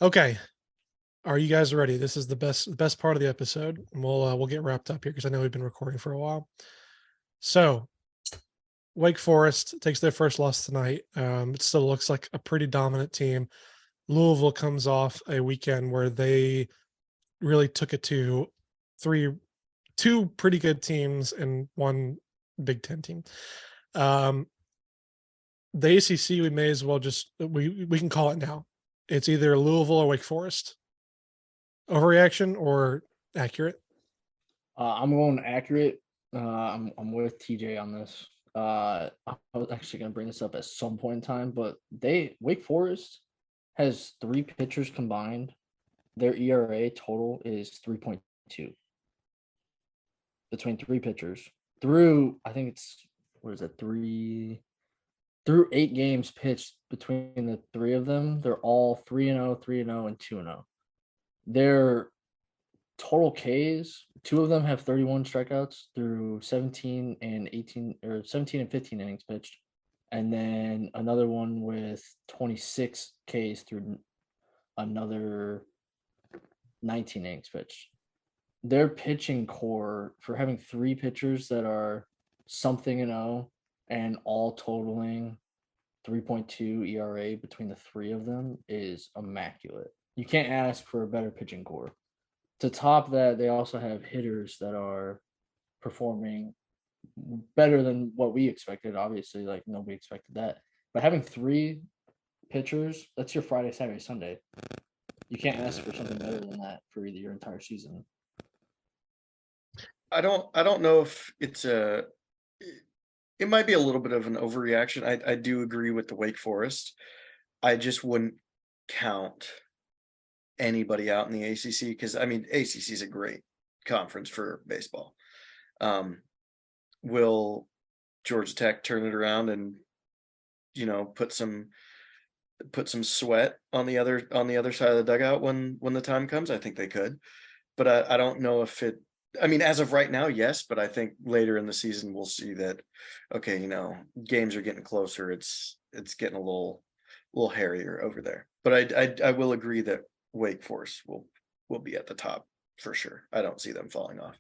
Speaker 1: Okay, are you guys ready? This is the best part of the episode, and we'll get wrapped up here because I know we've been recording for a while. So, Wake Forest takes their first loss tonight. It still looks like a pretty dominant team. Louisville comes off a weekend where they really took it to 2 pretty good teams and 1 Big Ten team. The ACC, we may as well we can call it now. It's either Louisville or Wake Forest. Overreaction or accurate?
Speaker 2: I'm going accurate. I'm with TJ on this. I was actually going to bring this up at some point in time, but Wake Forest has 3 pitchers combined. Their ERA total is 3.2 between 3 pitchers through, I think it's, through 8 games pitched between the 3 of them. They're all 3-0, 3-0, and 2-0. Their total Ks, 2 of them have 31 strikeouts through 17 and 15 innings pitched. And then another one with 26 Ks through another 19 innings pitched. Their pitching core, for having 3 pitchers that are something and all totaling 3.2 ERA between the 3 of them, is immaculate. You can't ask for a better pitching core. To top that, they also have hitters that are performing better than what we expected. Obviously, like, nobody expected that. But having 3 pitchers, that's your Friday, Saturday, Sunday. You can't ask for something better than that for your entire season.
Speaker 3: I don't know if it might be a little bit of an overreaction. I do agree with the Wake Forest. I just wouldn't count anybody out in the ACC because, ACC is a great conference for baseball. Will Georgia Tech turn it around and put some sweat on the other side of the dugout when the time comes? I think they could, but I don't know if it. As of right now, yes, but I think later in the season we'll see that. Okay, games are getting closer. It's getting a little hairier over there. But I will agree that Wake Forest will be at the top for sure. I don't see them falling off.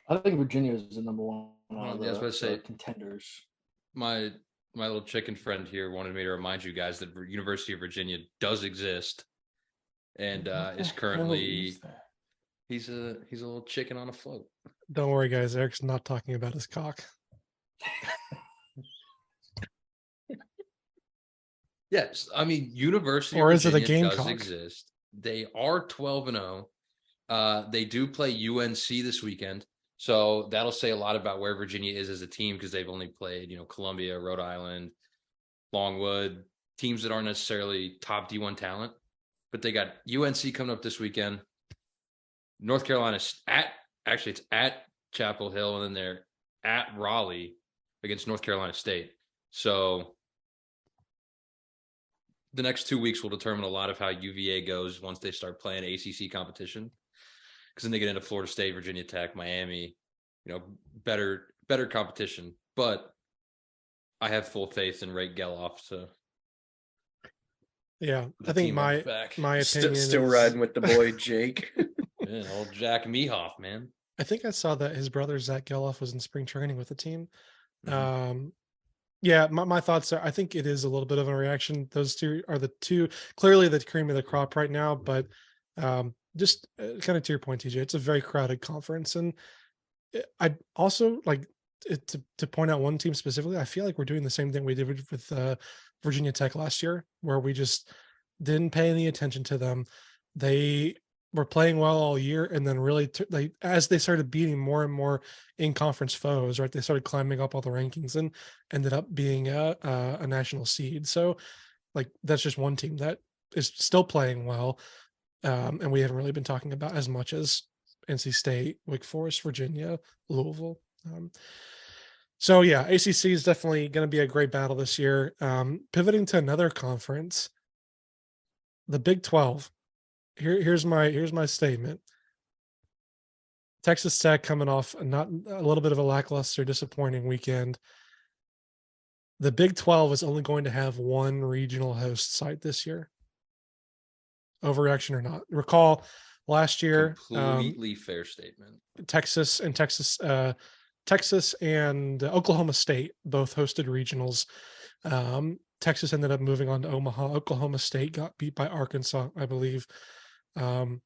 Speaker 2: I think Virginia is the number 1
Speaker 4: of the
Speaker 2: contenders.
Speaker 4: My little chicken friend here wanted me to remind you guys that University of Virginia does exist, and is currently he's a little chicken on a float.
Speaker 1: Don't worry, guys. Eric's not talking about his cock.
Speaker 4: Yes, I mean University
Speaker 1: Or
Speaker 4: of
Speaker 1: is it a
Speaker 4: Virginia does
Speaker 1: Gamecock?
Speaker 4: exist. They are 12-0. They do play UNC this weekend, so that'll say a lot about where Virginia is as a team because they've only played, Columbia, Rhode Island, Longwood, teams that aren't necessarily top D1 talent. But they got UNC coming up this weekend. North Carolina's it's at Chapel Hill, and then they're at Raleigh against North Carolina State. So the next 2 weeks will determine a lot of how UVA goes once they start playing ACC competition. Because then they get into Florida State, Virginia Tech, Miami, better competition. But I have full faith in Ray Geloff. So
Speaker 1: yeah, I think my opinion
Speaker 3: still
Speaker 1: is...
Speaker 3: riding with the boy Jake.
Speaker 4: Yeah, old Jack Mehoff, man.
Speaker 1: I think I saw that his brother Zach Geloff was in spring training with the team.
Speaker 4: Mm-hmm.
Speaker 1: Yeah, my thoughts are, I think it is a little bit of a reaction. Those two are clearly the cream of the crop right now, but just kind of to your point, TJ, it's a very crowded conference. And I also like to point out one team specifically. I feel like we're doing the same thing we did with Virginia Tech last year, where we just didn't pay any attention to them. They were playing well all year, and then really as they started beating more and more in conference foes, right, they started climbing up all the rankings and ended up being a national seed. So like that's just one team that is still playing well, and we haven't really been talking about as much as NC State, Wake Forest, Virginia, Louisville. So yeah, ACC is definitely going to be a great battle this year. Pivoting to another conference, the Big 12. Here's my statement. Texas Tech coming off a little bit of a lackluster, disappointing weekend. The Big 12 is only going to have one regional host site this year. Overreaction or not? Recall last year,
Speaker 4: completely fair statement.
Speaker 1: Texas and Oklahoma State both hosted regionals. Texas ended up moving on to Omaha. Oklahoma State got beat by Arkansas, I believe. So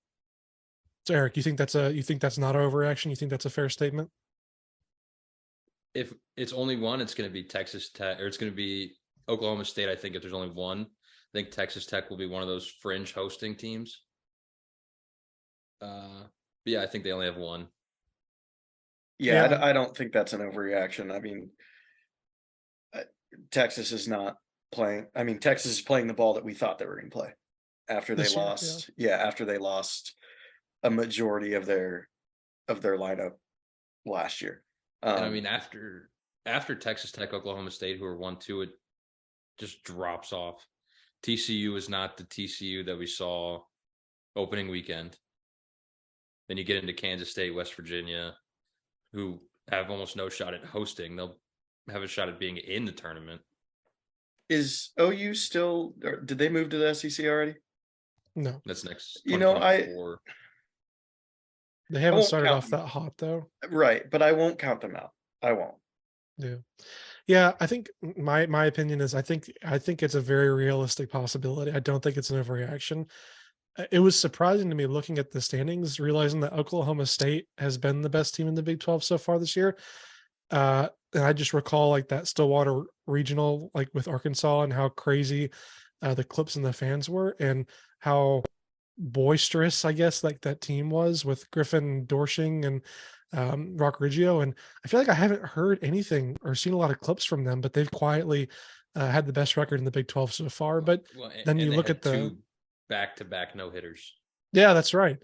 Speaker 1: Eric, you think that's not an overreaction? You think that's a fair statement?
Speaker 4: If it's only one, it's going to be Texas Tech, or it's going to be Oklahoma State. I think if there's only one, I think Texas Tech will be one of those fringe hosting teams. But yeah, I think they only have one.
Speaker 3: Yeah. I don't think that's an overreaction. I mean, Texas is not playing. I mean, Texas is playing the ball that we thought they were going to play after they lost. Yeah, after they lost a majority of their lineup last year.
Speaker 4: And I mean, after Texas Tech, Oklahoma State, who are 1-2, it just drops off. TCU is not the TCU that we saw opening weekend. Then you get into Kansas State, West Virginia, who have almost no shot at hosting. They'll have a shot at being in the tournament.
Speaker 3: Is OU still, or did they move to the SEC already?
Speaker 1: No.
Speaker 4: That's next.
Speaker 3: They
Speaker 1: haven't started off that hot though.
Speaker 3: Right, but I won't count them out. I won't.
Speaker 1: Yeah. I think my opinion is I think it's a very realistic possibility. I don't think it's an overreaction. It was surprising to me looking at the standings, realizing that Oklahoma State has been the best team in the Big 12 so far this year. And I just recall like that Stillwater regional, like with Arkansas, and how crazy the clips and the fans were, and how boisterous, I guess, like that team was with Griffin Dorshing and Rock Riggio. And I feel like I haven't heard anything or seen a lot of clips from them, but they've quietly had the best record in the Big 12 so far. But then you look at the
Speaker 4: back-to-back no-hitters.
Speaker 1: Yeah, that's right.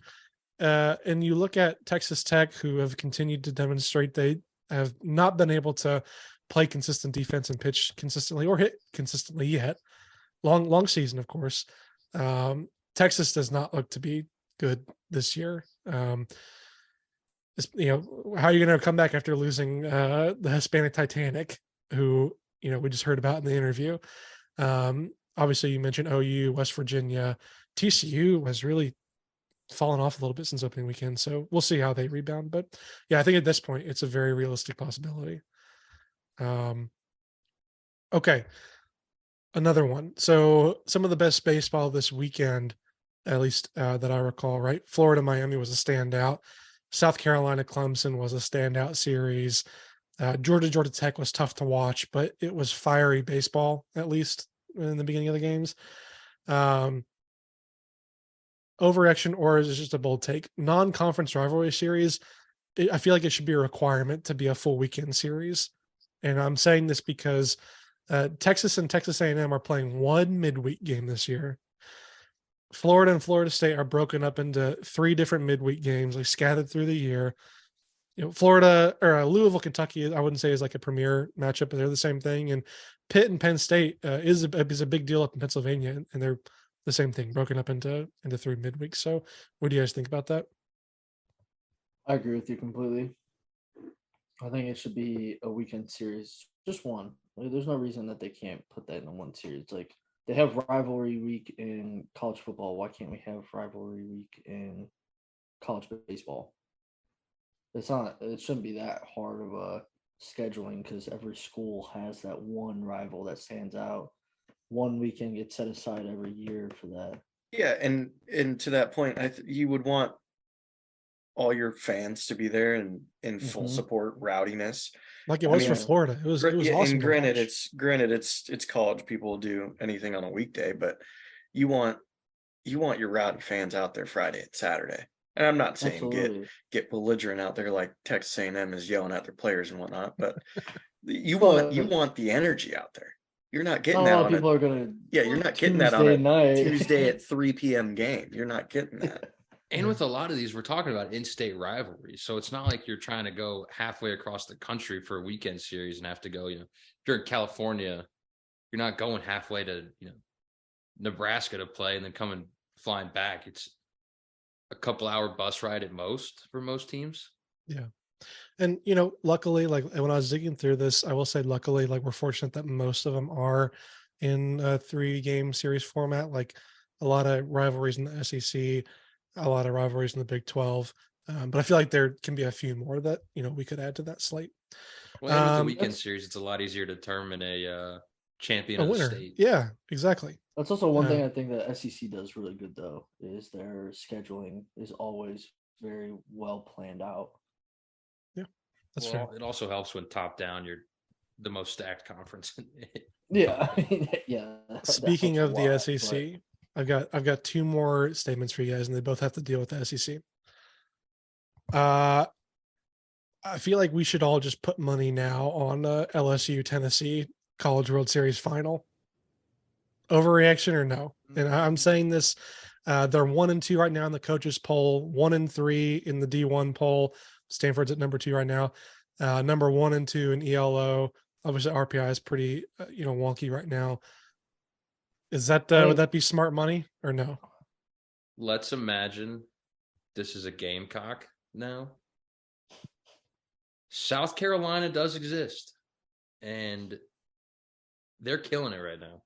Speaker 1: And you look at Texas Tech, who have continued to demonstrate they have not been able to play consistent defense and pitch consistently or hit consistently yet. Long season, of course. Texas does not look to be good this year. How are you going to come back after losing the Hispanic Titanic, who we just heard about in the interview? Obviously, you mentioned OU, West Virginia, TCU has really fallen off a little bit since opening weekend, so we'll see how they rebound. But yeah, I think at this point it's a very realistic possibility. Okay, another one. So some of the best baseball this weekend, at least that I recall, right? Florida Miami was a standout. South Carolina Clemson was a standout series. Georgia Tech was tough to watch, but it was fiery baseball, at least in the beginning of the games. Overreaction, or is it just a bold take? Non-conference rivalry series, I feel like it should be a requirement to be a full weekend series. And I'm saying this because Texas and Texas A&M are playing one midweek game this year. Florida and Florida State are broken up into 3 different midweek games, like scattered through the year. Florida or Louisville, Kentucky, I wouldn't say is like a premier matchup, but they're the same thing. And Pitt and Penn State is a big deal up in Pennsylvania, and they're the same thing, broken up into 3 midweeks. So, what do you guys think about that?
Speaker 2: I agree with you completely. I think it should be a weekend series, just one. There's no reason that they can't put that in one series. Like, they have rivalry week in college football. Why can't we have rivalry week in college baseball? It shouldn't be that hard of a scheduling because every school has that one rival that stands out. One weekend gets set aside every year for that.
Speaker 3: Yeah, and to that point, you would want all your fans to be there and in full support, rowdiness,
Speaker 1: like it was for Florida. It was awesome.
Speaker 3: And granted, it's college. People will do anything on a weekday, but you want your rowdy fans out there Friday and Saturday. And I'm not saying get belligerent out there like Texas A&M is yelling at their players and whatnot, but you want the energy out there. You're not getting that. You're not getting that on a Tuesday at 3 p.m. game. You're not getting that.
Speaker 4: And with a lot of these, we're talking about in-state rivalries. So it's not like you're trying to go halfway across the country for a weekend series and have to go, if you're in California, you're not going halfway to, Nebraska to play and then flying back. It's a couple hour bus ride at most for most teams.
Speaker 1: Yeah. And, luckily, like when I was digging through this, I will say, luckily, like we're fortunate that most of them are in a 3-game series format, like a lot of rivalries in the SEC, a lot of rivalries in the Big 12. But I feel like there can be a few more that, we could add to that slate.
Speaker 4: Well, and with the weekend series, it's a lot easier to determine a champion of the state.
Speaker 1: Yeah, exactly.
Speaker 2: That's also one thing I think that SEC does really good, though, is their scheduling is always very well planned out.
Speaker 1: Yeah, that's fair.
Speaker 4: It also helps when top down, you're the most stacked conference.
Speaker 2: Yeah, yeah.
Speaker 1: Speaking of the SEC, I've got 2 more statements for you guys, and they both have to deal with the SEC. I feel like we should all just put money now on LSU Tennessee College World Series final. Overreaction or no? And I'm saying this, they're 1-2 right now in the coaches poll, 1-3 in the D1 poll. Stanford's at number 2 right now. Number 1 and 2 in ELO. Obviously, RPI is pretty, wonky right now. Is that would that be smart money or no?
Speaker 4: Let's imagine this is a Gamecock now. South Carolina does exist, and they're killing it right now.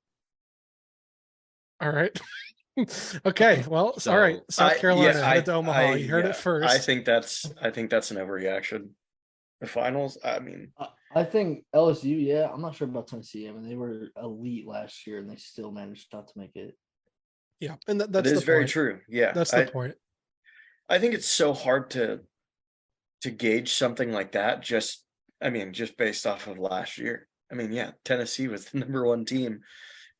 Speaker 1: All right. Okay. Well, all right. South Carolina headed to Omaha. You heard it first.
Speaker 3: I think that's an overreaction. The finals, I mean,
Speaker 2: I think LSU, yeah. I'm not sure about Tennessee. I mean, they were elite last year, and they still managed not to make it.
Speaker 1: Yeah, and that's
Speaker 3: very true. Yeah,
Speaker 1: that's the point.
Speaker 3: I think it's so hard to gauge something like that. Just based off of last year. I mean, yeah, Tennessee was the number 1 team,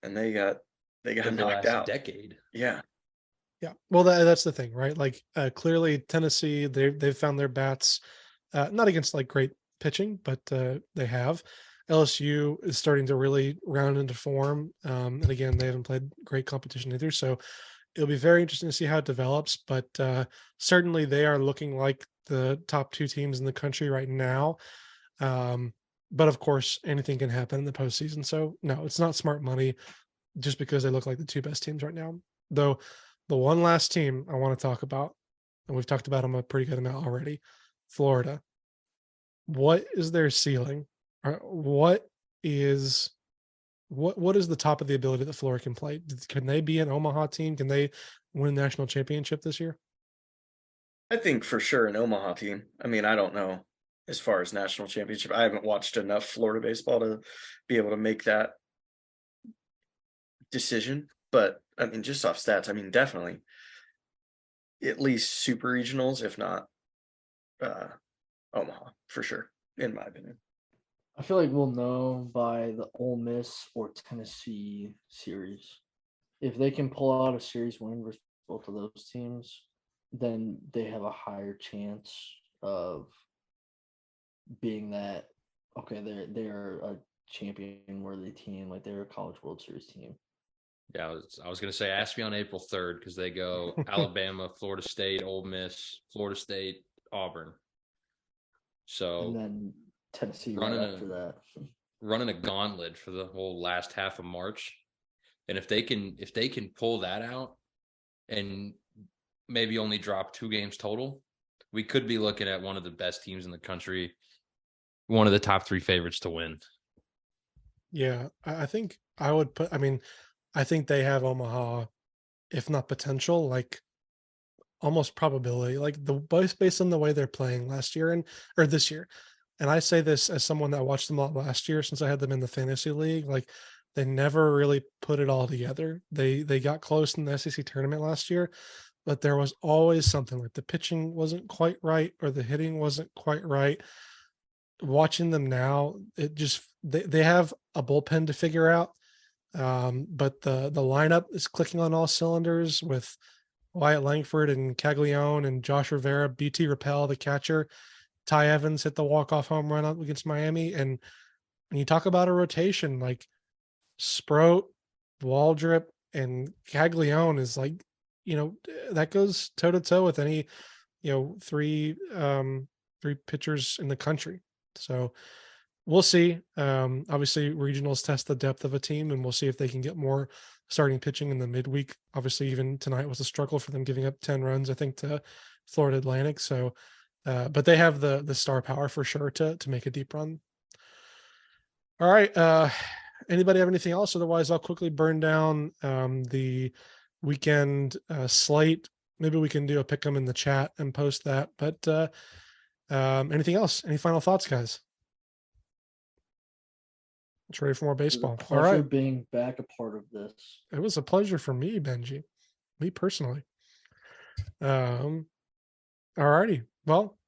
Speaker 3: and they got knocked out.
Speaker 4: Decade.
Speaker 3: Yeah.
Speaker 1: Yeah. Well, that's the thing, right? Like clearly Tennessee, they've found their bats. Not against like great pitching, but they have. LSU is starting to really round into form. And again, they haven't played great competition either. So it'll be very interesting to see how it develops. But certainly they are looking like the top 2 teams in the country right now. But of course, anything can happen in the postseason. So no, it's not smart money just because they look like the 2 best teams right now. Though the one last team I want to talk about, and we've talked about them a pretty good amount already, Florida. What is their ceiling? What is the top of the ability that Florida can play? Can they be an Omaha team? Can they win a national championship this year?
Speaker 3: I think for sure an Omaha team. I mean, I don't know as far as national championship. I haven't watched enough Florida baseball to be able to make that decision. But I mean, just off stats, I mean, definitely at least super regionals, if not Omaha for sure, in my opinion.
Speaker 2: I feel like we'll know by the Ole Miss or Tennessee series. If they can pull out a series win versus both of those teams, then they have a higher chance of being that okay, they're a champion worthy team, like they're a College World Series team.
Speaker 4: Yeah, I was going to say, ask me on April 3rd because they go Alabama, Florida State, Ole Miss, Florida State, Auburn. So
Speaker 2: and then Tennessee right after that.
Speaker 4: Running a gauntlet for the whole last half of March. And if they can pull that out and maybe only drop 2 games total, we could be looking at one of the best teams in the country, one of the top 3 favorites to win.
Speaker 1: Yeah, I think I would put, I think they have Omaha, if not potential, like almost probability, like based on the way they're playing this year. And I say this as someone that watched them a lot last year since I had them in the fantasy league. Like they never really put it all together. They got close in the SEC tournament last year, but there was always something, like the pitching wasn't quite right or the hitting wasn't quite right. Watching them now, it just they have a bullpen to figure out. But the lineup is clicking on all cylinders with Wyatt Langford and Caglione and Josh Rivera, BT Rappel, the catcher. Ty Evans hit the walk-off home run against Miami. And when you talk about a rotation, like Sproat, Waldrop, and Caglione is like, that goes toe-to-toe with any, three pitchers in the country. So we'll see. Obviously, regionals test the depth of a team, and we'll see if they can get more starting pitching in the midweek. Obviously, even tonight was a struggle for them, giving up 10 runs, I think, to Florida Atlantic. So, but they have the star power for sure to make a deep run. All right. Anybody have anything else? Otherwise, I'll quickly burn down the weekend slate. Maybe we can do a pick 'em in the chat and post that. But anything else? Any final thoughts, guys? It's ready for more baseball.
Speaker 2: It was a pleasure
Speaker 1: All right.
Speaker 2: being back a part of this.
Speaker 1: It was a pleasure for me, Benji. Me personally. All righty. Well,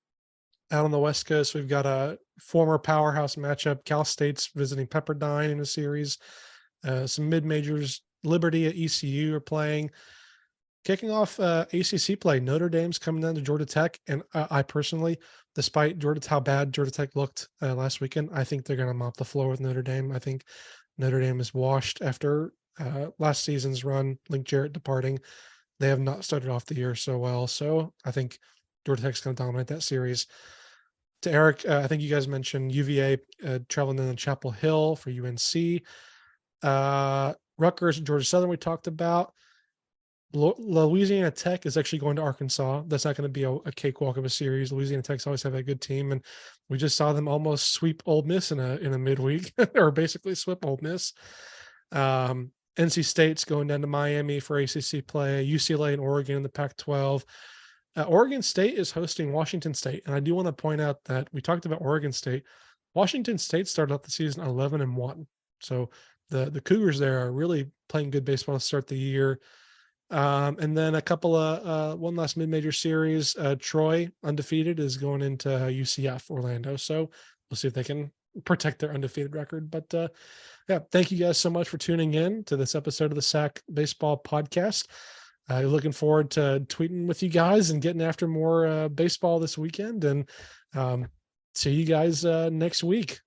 Speaker 1: out on the West Coast, we've got a former powerhouse matchup. Cal State's visiting Pepperdine in a series. Some mid-majors. Liberty at ECU are playing. Kicking off ACC play, Notre Dame's coming down to Georgia Tech. And I personally, despite how bad Georgia Tech looked last weekend, I think they're going to mop the floor with Notre Dame. I think Notre Dame is washed after last season's run, Link Jarrett departing. They have not started off the year so well. So I think Georgia Tech's going to dominate that series. To Eric, I think you guys mentioned UVA traveling down to Chapel Hill for UNC. Rutgers, Georgia Southern we talked about. Louisiana Tech is actually going to Arkansas. That's not going to be a cakewalk of a series. Louisiana Tech's always have a good team, and we just saw them almost sweep Ole Miss in a midweek, or basically sweep Ole Miss. NC State's going down to Miami for ACC play. UCLA and Oregon in the Pac-12. Oregon State is hosting Washington State, and I do want to point out that we talked about Oregon State. Washington State started out the season 11-1, so the Cougars there are really playing good baseball to start the year. And then a couple of one last mid-major series. Troy, undefeated, is going into UCF Orlando. So we'll see if they can protect their undefeated record. But yeah, thank you guys so much for tuning in to this episode of the SAC Baseball Podcast. Looking forward to tweeting with you guys and getting after more baseball this weekend. And see you guys next week.